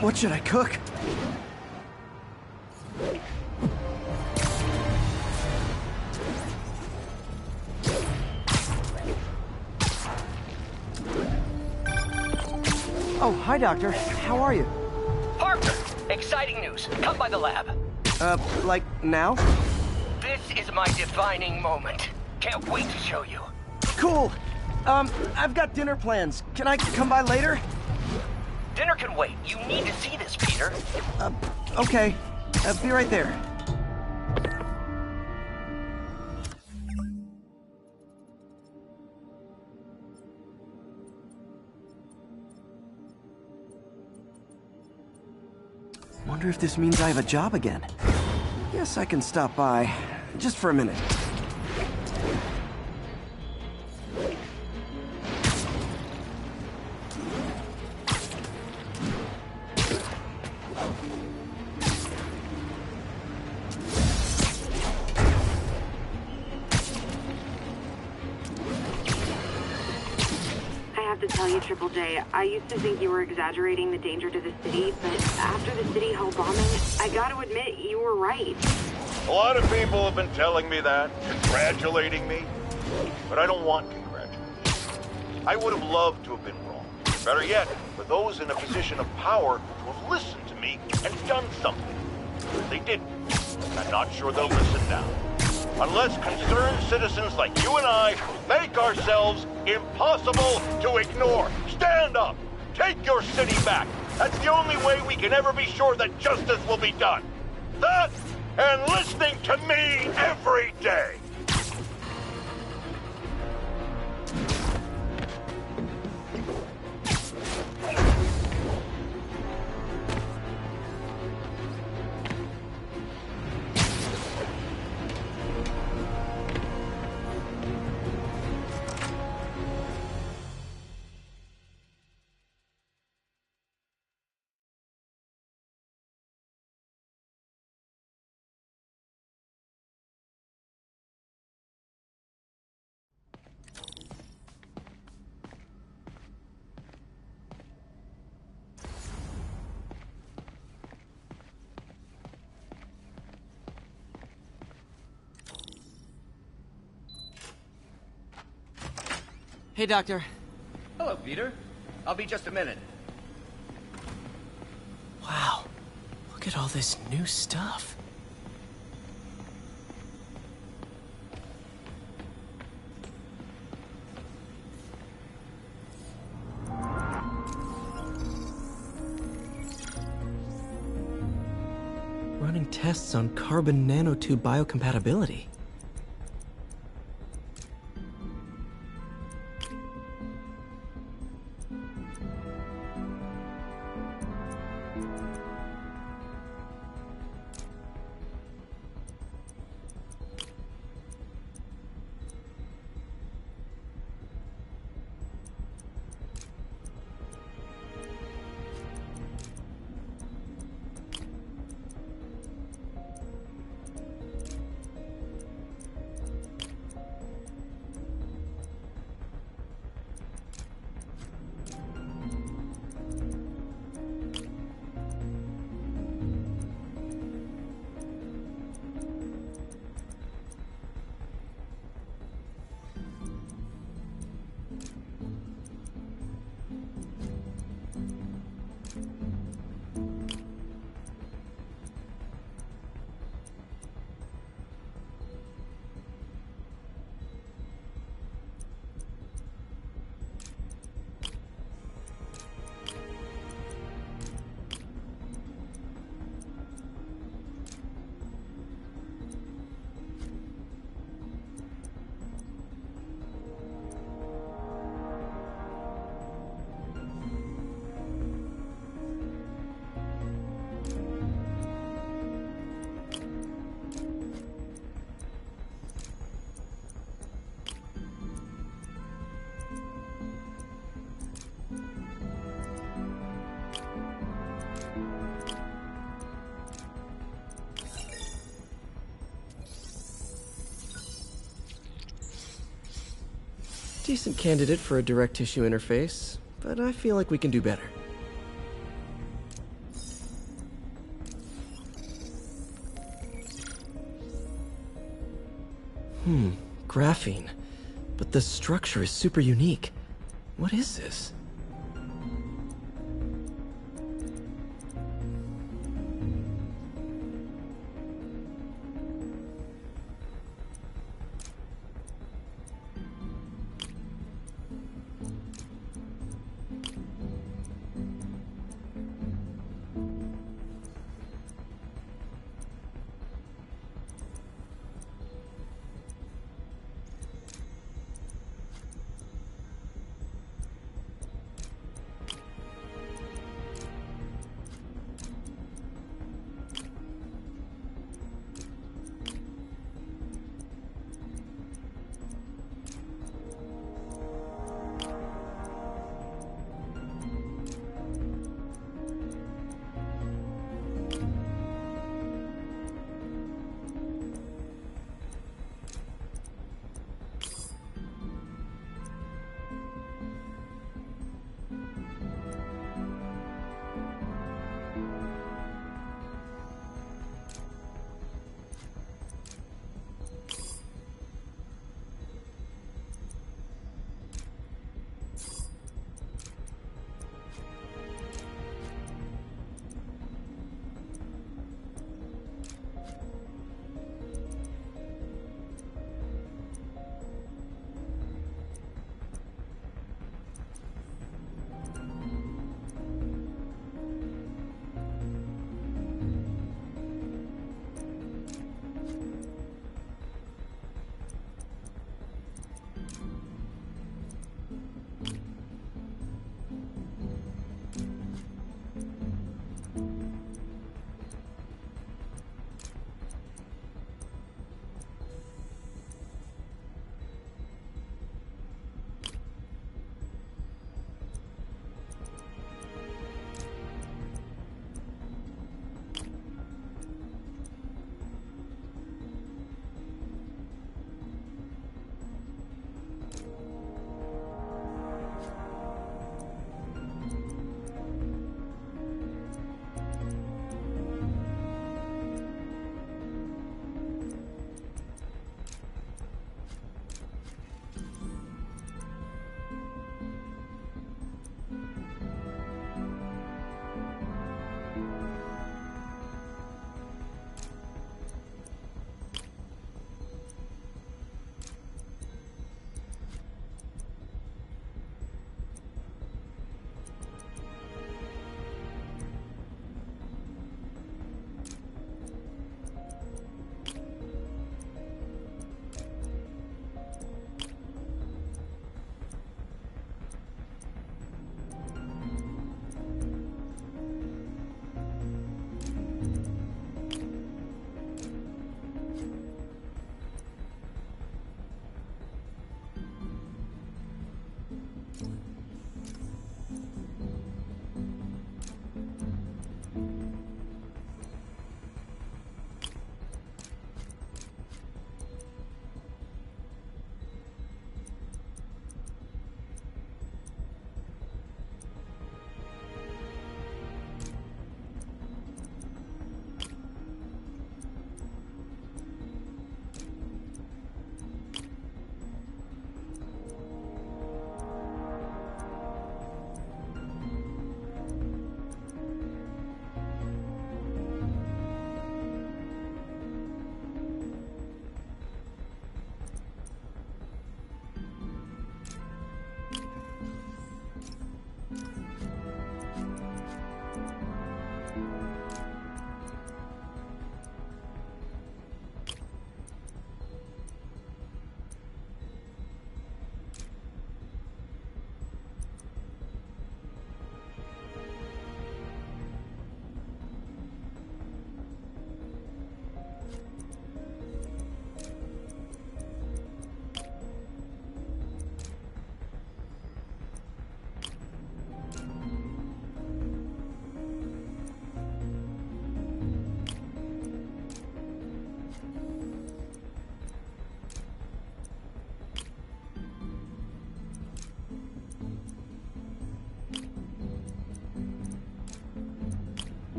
What should I cook? Oh, hi, Doctor. How are you?
Parker! Exciting news. Come by the lab.
Like now?
This is my defining moment. Can't wait to show you.
Cool. I've got dinner plans. Can I come by later?
Dinner can wait. You need to see this, Peter.
Okay. Be right there. Wonder if this means I have a job again. Guess I can stop by, just for a minute.
To tell you, Triple J, I used to think you were exaggerating the danger to the city, but after the City Hall bombing, I gotta admit, you were right.
A lot of people have been telling me that, congratulating me, but I don't want congratulations. I would have loved to have been wrong. Better yet, for those in a position of power who have listened to me and done something. They didn't. I'm not sure they'll listen now. Unless concerned citizens like you and I make ourselves impossible to ignore. Stand up! Take your city back! That's the only way we can ever be sure that justice will be done. That, and listening to me every day!
Hey, Doctor.
Hello, Peter. I'll be just a minute.
Wow. Look at all this new stuff. Running tests on carbon nanotube biocompatibility. Decent candidate for a direct tissue interface, but I feel like we can do better. Graphene. But the structure is super unique. What is this?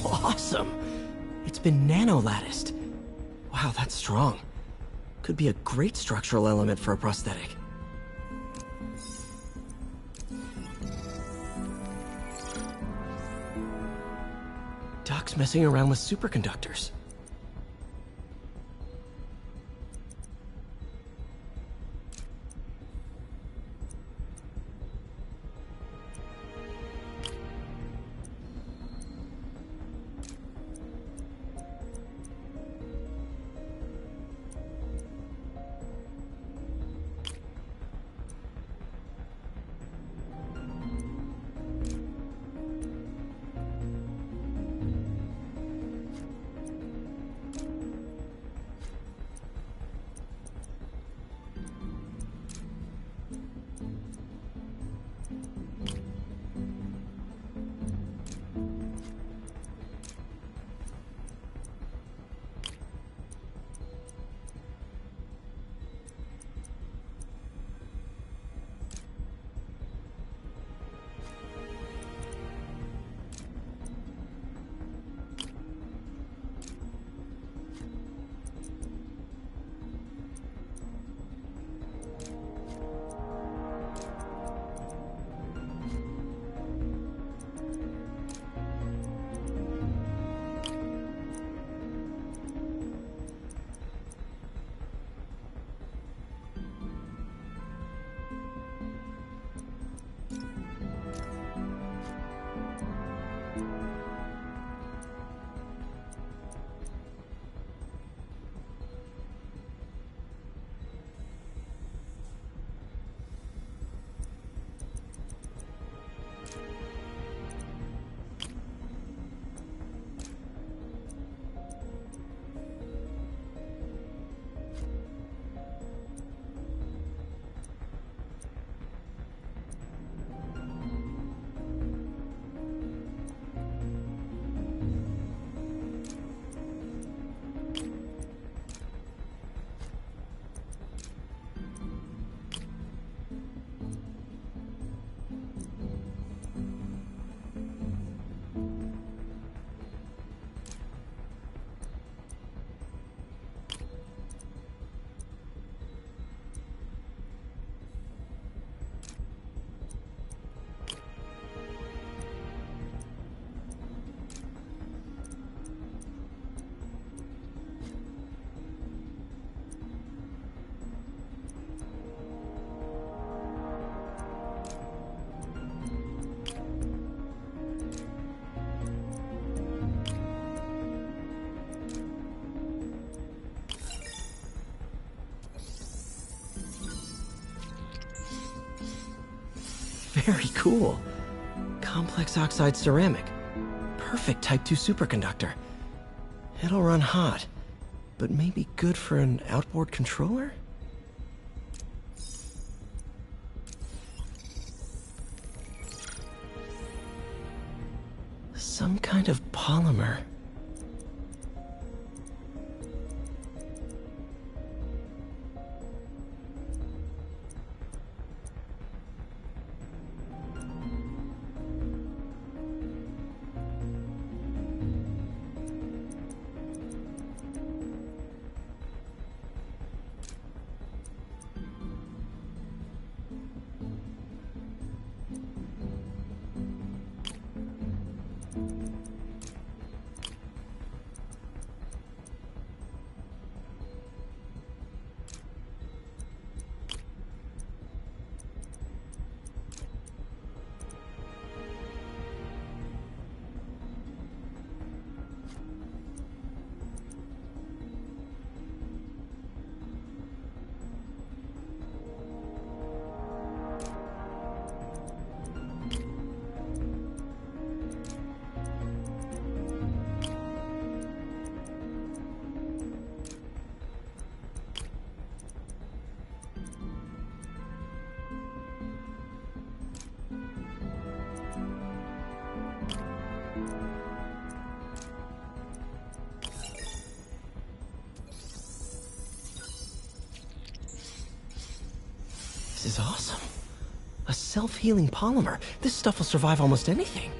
awesome! It's been nano-latticed. Wow, that's strong. Could be a great structural element for a prosthetic. Doc's messing around with superconductors. Very cool. Complex oxide ceramic. Perfect Type 2 superconductor. It'll run hot, but maybe good for an outboard controller? Some kind of polymer. This is awesome. A self-healing polymer. This stuff will survive almost anything.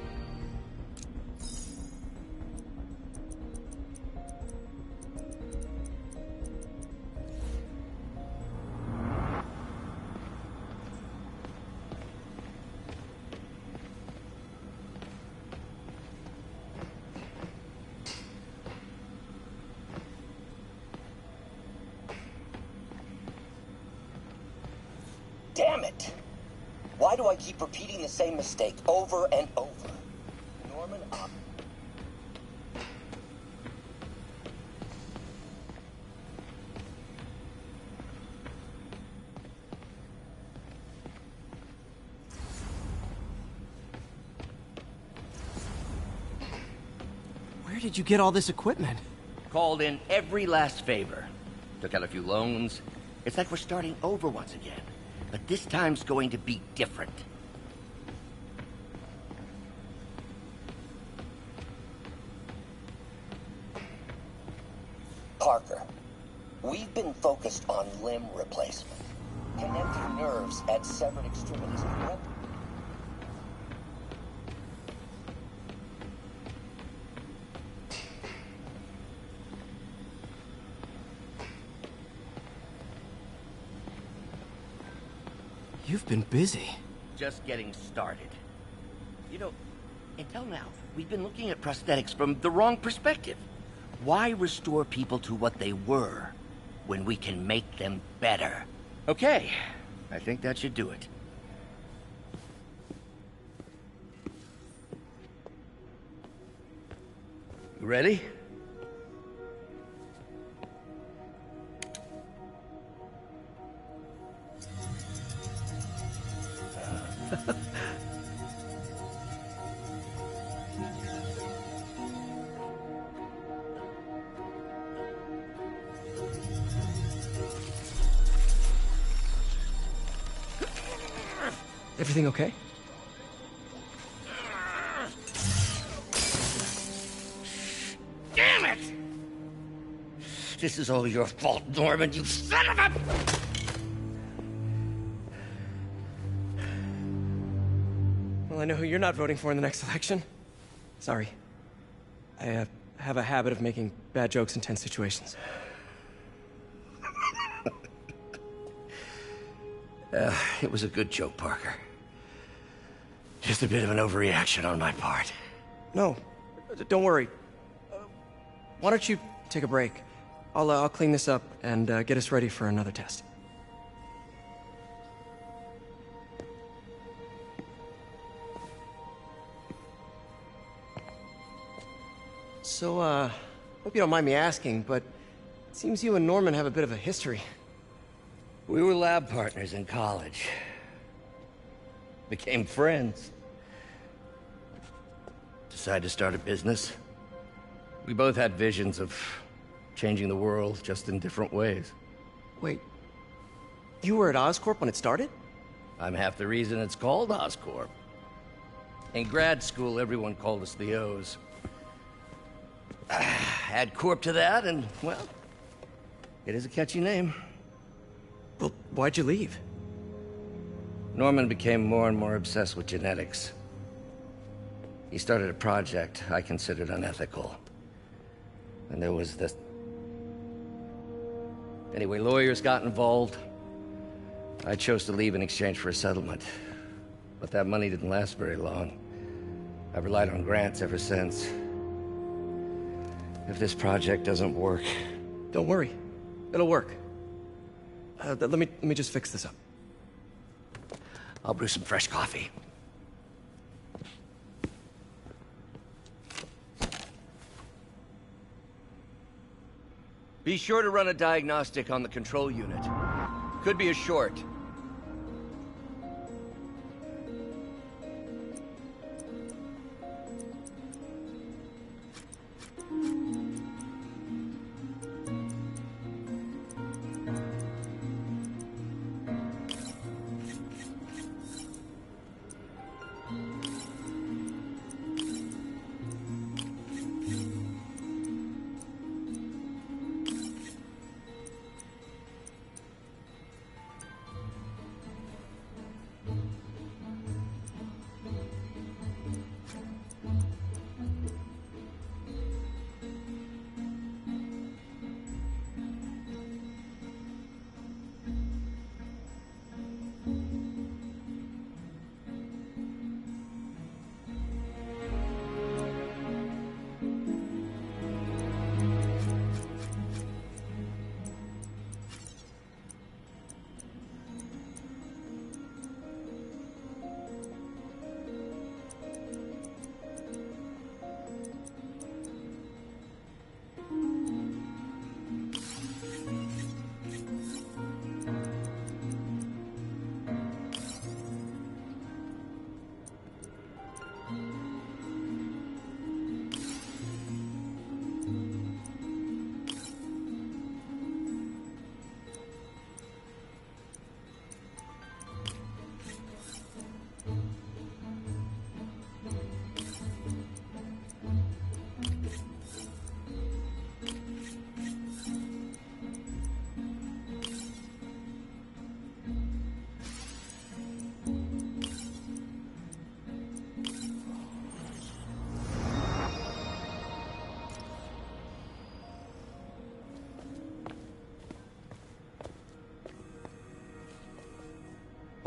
Why do I keep repeating the same mistake over and over? Norman,
Where did you get all this equipment?
Called in every last favor. Took out a few loans. It's like we're starting over once again. But this time's going to be different. Parker, we've been focused on limb replacement. Connecting nerves at severed extremities, correct?
You've been busy.
Just getting started. You know, until now, we've been looking at prosthetics from the wrong perspective. Why restore people to what they were when we can make them better? Okay, I think that should do it. You ready?
Everything okay?
Damn it! This is all your fault, Norman, you son of a...
Well, I know who you're not voting for in the next election. Sorry. I have a habit of making bad jokes in tense situations.
It was a good joke, Parker. Just a bit of an overreaction on my part.
No, don't worry. Why don't you take a break? I'll clean this up and get us ready for another test. So, hope you don't mind me asking, but it seems you and Norman have a bit of a history.
We were lab partners in college. Became friends. Decided to start a business. We both had visions of changing the world, just in different ways.
Wait, you were at Oscorp when it started?
I'm half the reason it's called Oscorp. In grad school, everyone called us the O's. Add Corp to that, and, well, it is a catchy name.
Well, why'd you leave?
Norman became more and more obsessed with genetics. He started a project I considered unethical. And there was this... Anyway, lawyers got involved. I chose to leave in exchange for a settlement. But that money didn't last very long. I've relied on grants ever since. If this project doesn't work...
Don't worry. It'll work. Let me just fix this up.
I'll brew some fresh coffee. Be sure to run a diagnostic on the control unit. Could be a short.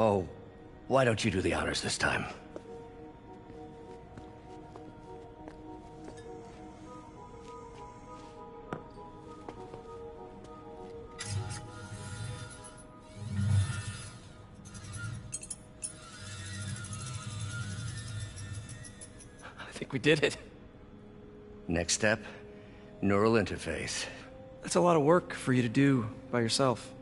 Oh, why don't you do the honors this time?
I think we did it.
Next step, neural interface.
That's a lot of work for you to do by yourself.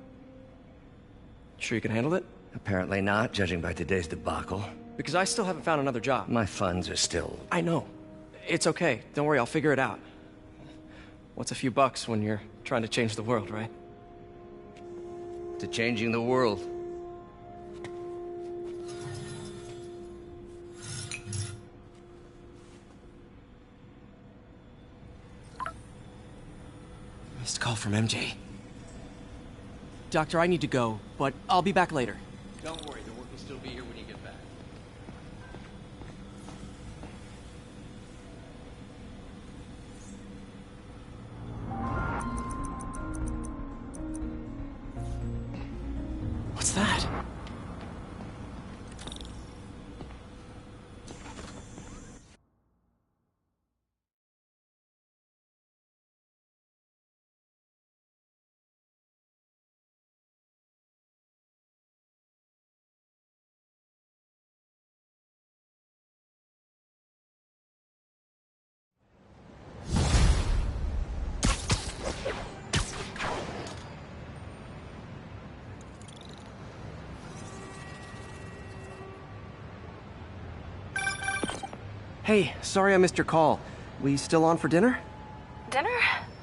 Sure you can handle it?
Apparently not, judging by today's debacle.
Because I still haven't found another job.
My funds are still...
I know. It's okay. Don't worry, I'll figure it out. What's a few bucks when you're trying to change the world, right?
To changing the world.
Missed call from MJ. Doctor, I need to go, but I'll be back later.
Don't worry, the work will still be here when you get back.
What's that? Hey, sorry I missed your call. We still on for dinner?
Dinner?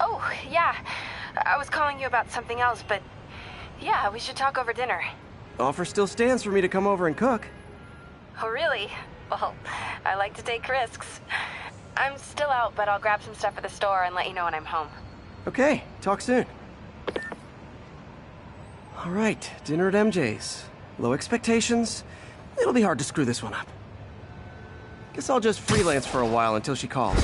Oh, yeah. I was calling you about something else, but yeah, we should talk over dinner.
Offer still stands for me to come over and cook.
Oh, really? Well, I like to take risks. I'm still out, but I'll grab some stuff at the store and let you know when I'm home.
Okay, talk soon. All right, dinner at MJ's. Low expectations. It'll be hard to screw this one up. Guess I'll just freelance for a while until she calls.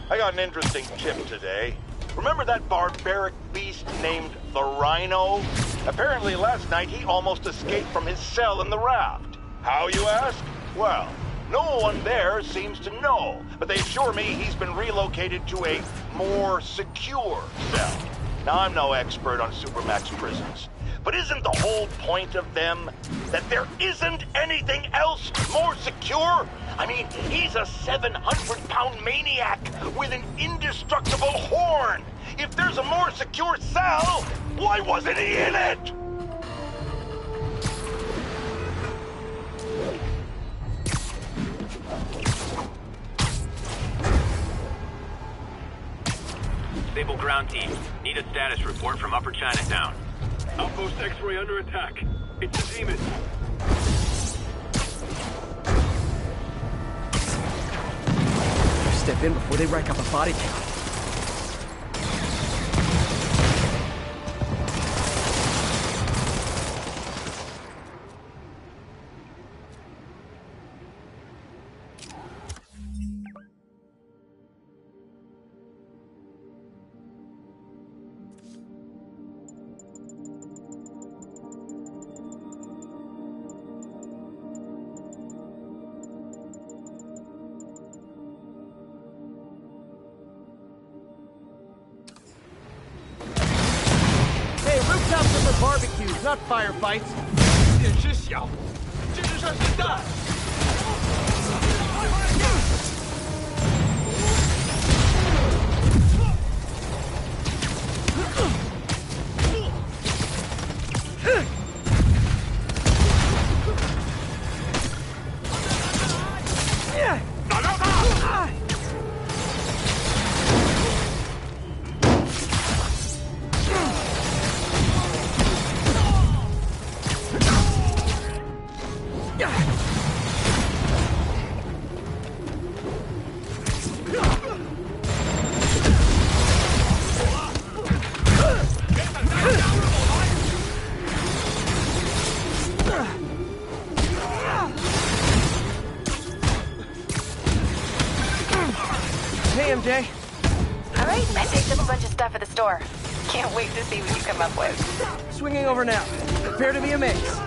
I got an interesting tip today. Remember that barbaric beast named the Rhino? Apparently last night he almost escaped from his cell in the raft. How, you ask? Well, no one there seems to know, but they assure me he's been relocated to a more secure cell. Now, I'm no expert on Supermax prisons, but isn't the whole point of them that there isn't anything else more secure? I mean, he's a 700-pound maniac with an indestructible horn. If there's a more secure cell, why wasn't he in it?
ground team. Need a status report from Upper Chinatown.
Outpost X-ray under attack. It's a demon.
Step in before they rack up a body count.
Rooftops are for barbecues, not firefights.
电视小，这是上新弹。
打到他！
Hey, MJ.
All right, I picked up a bunch of stuff for the store. Can't wait to see what you come up with.
Swinging over now. Prepare to be amazed.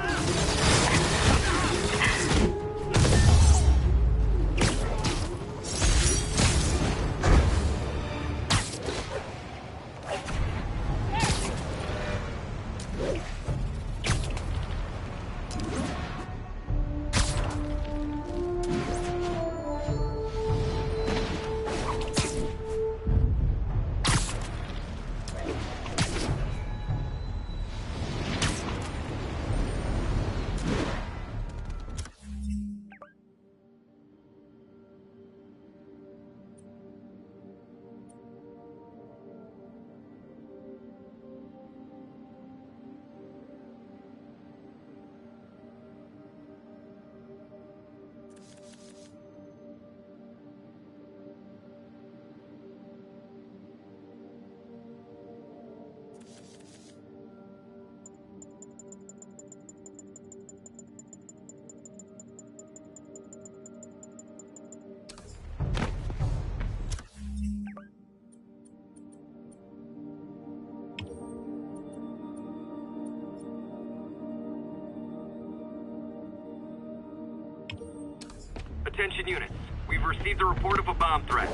Attention units. We've received a report of a bomb threat.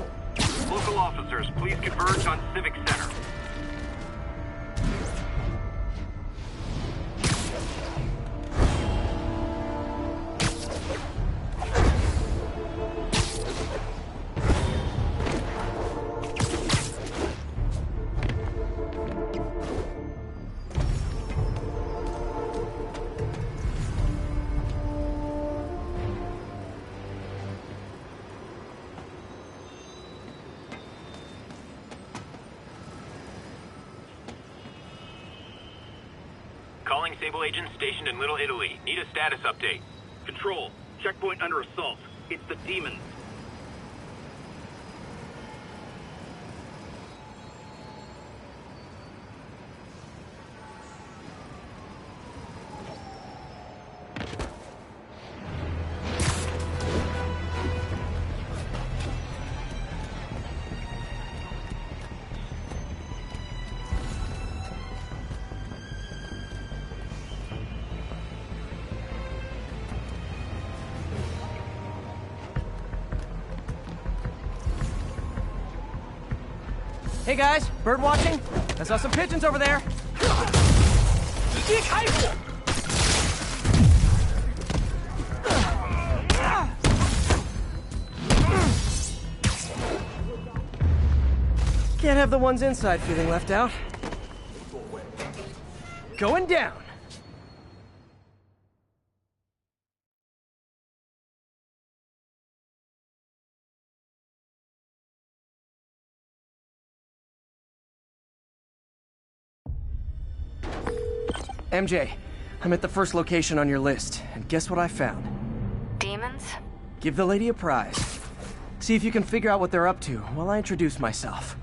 Local officers, please converge on Civic Center. Calling Sable agents stationed in Little Italy. Need a status update.
Control. Checkpoint under assault. It's the demons.
Hey guys, bird watching? I saw some pigeons over there. Can't have the ones inside feeling left out. Going down. MJ, I'm at the first location on your list, and guess what I found?
Demons?
Give the lady a prize. See if you can figure out what they're up to while I introduce myself.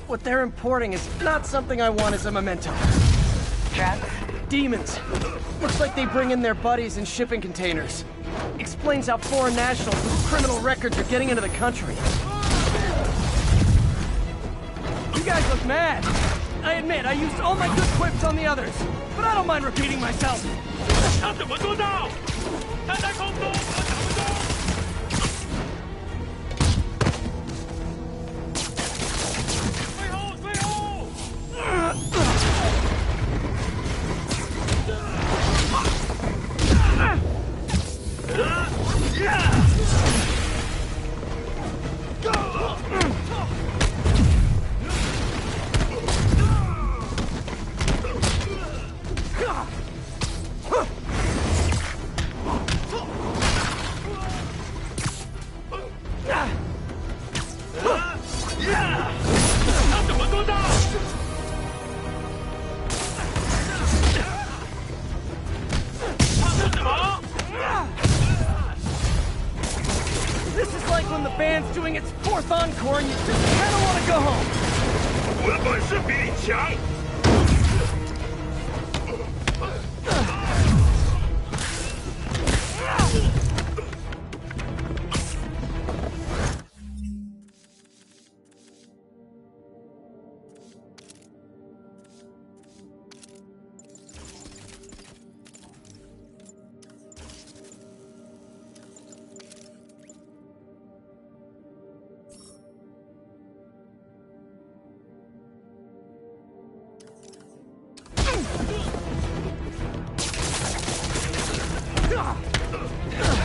What they're importing is not something I want as a memento.
Drugs?
Demons. Looks like they bring in their buddies in shipping containers. Explains how foreign nationals with criminal records are getting into the country. You guys look mad. I admit, I used all my good quips on the others, but I don't mind repeating myself. This is like when the band's doing its fourth encore and you just kind of want to go home.
我的本事比你强。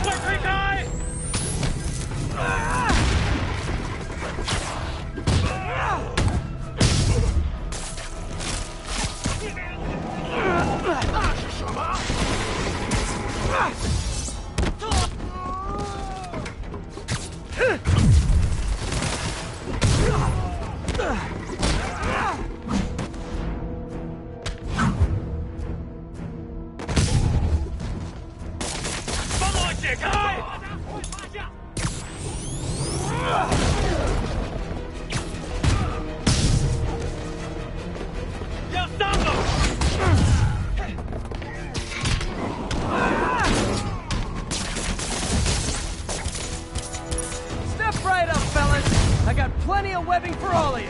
快推开！
那是什么？
帮我解开！要上了！
Step right up, fellas. I got plenty of webbing for all of you.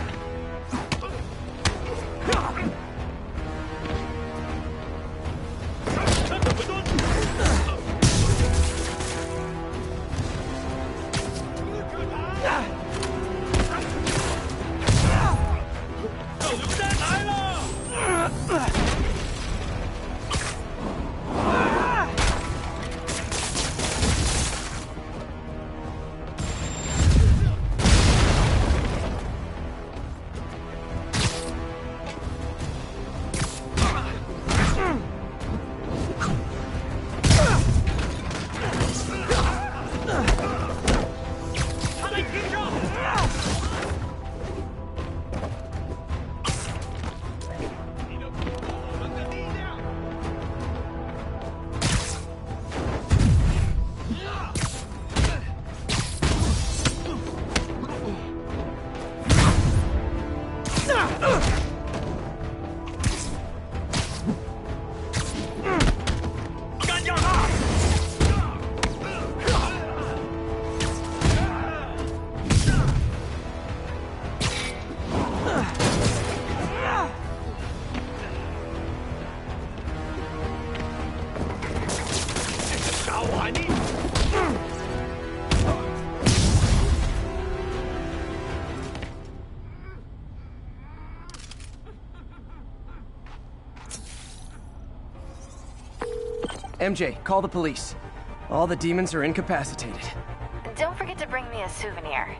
MJ, call the police. All the demons are incapacitated.
Don't forget to bring me a souvenir.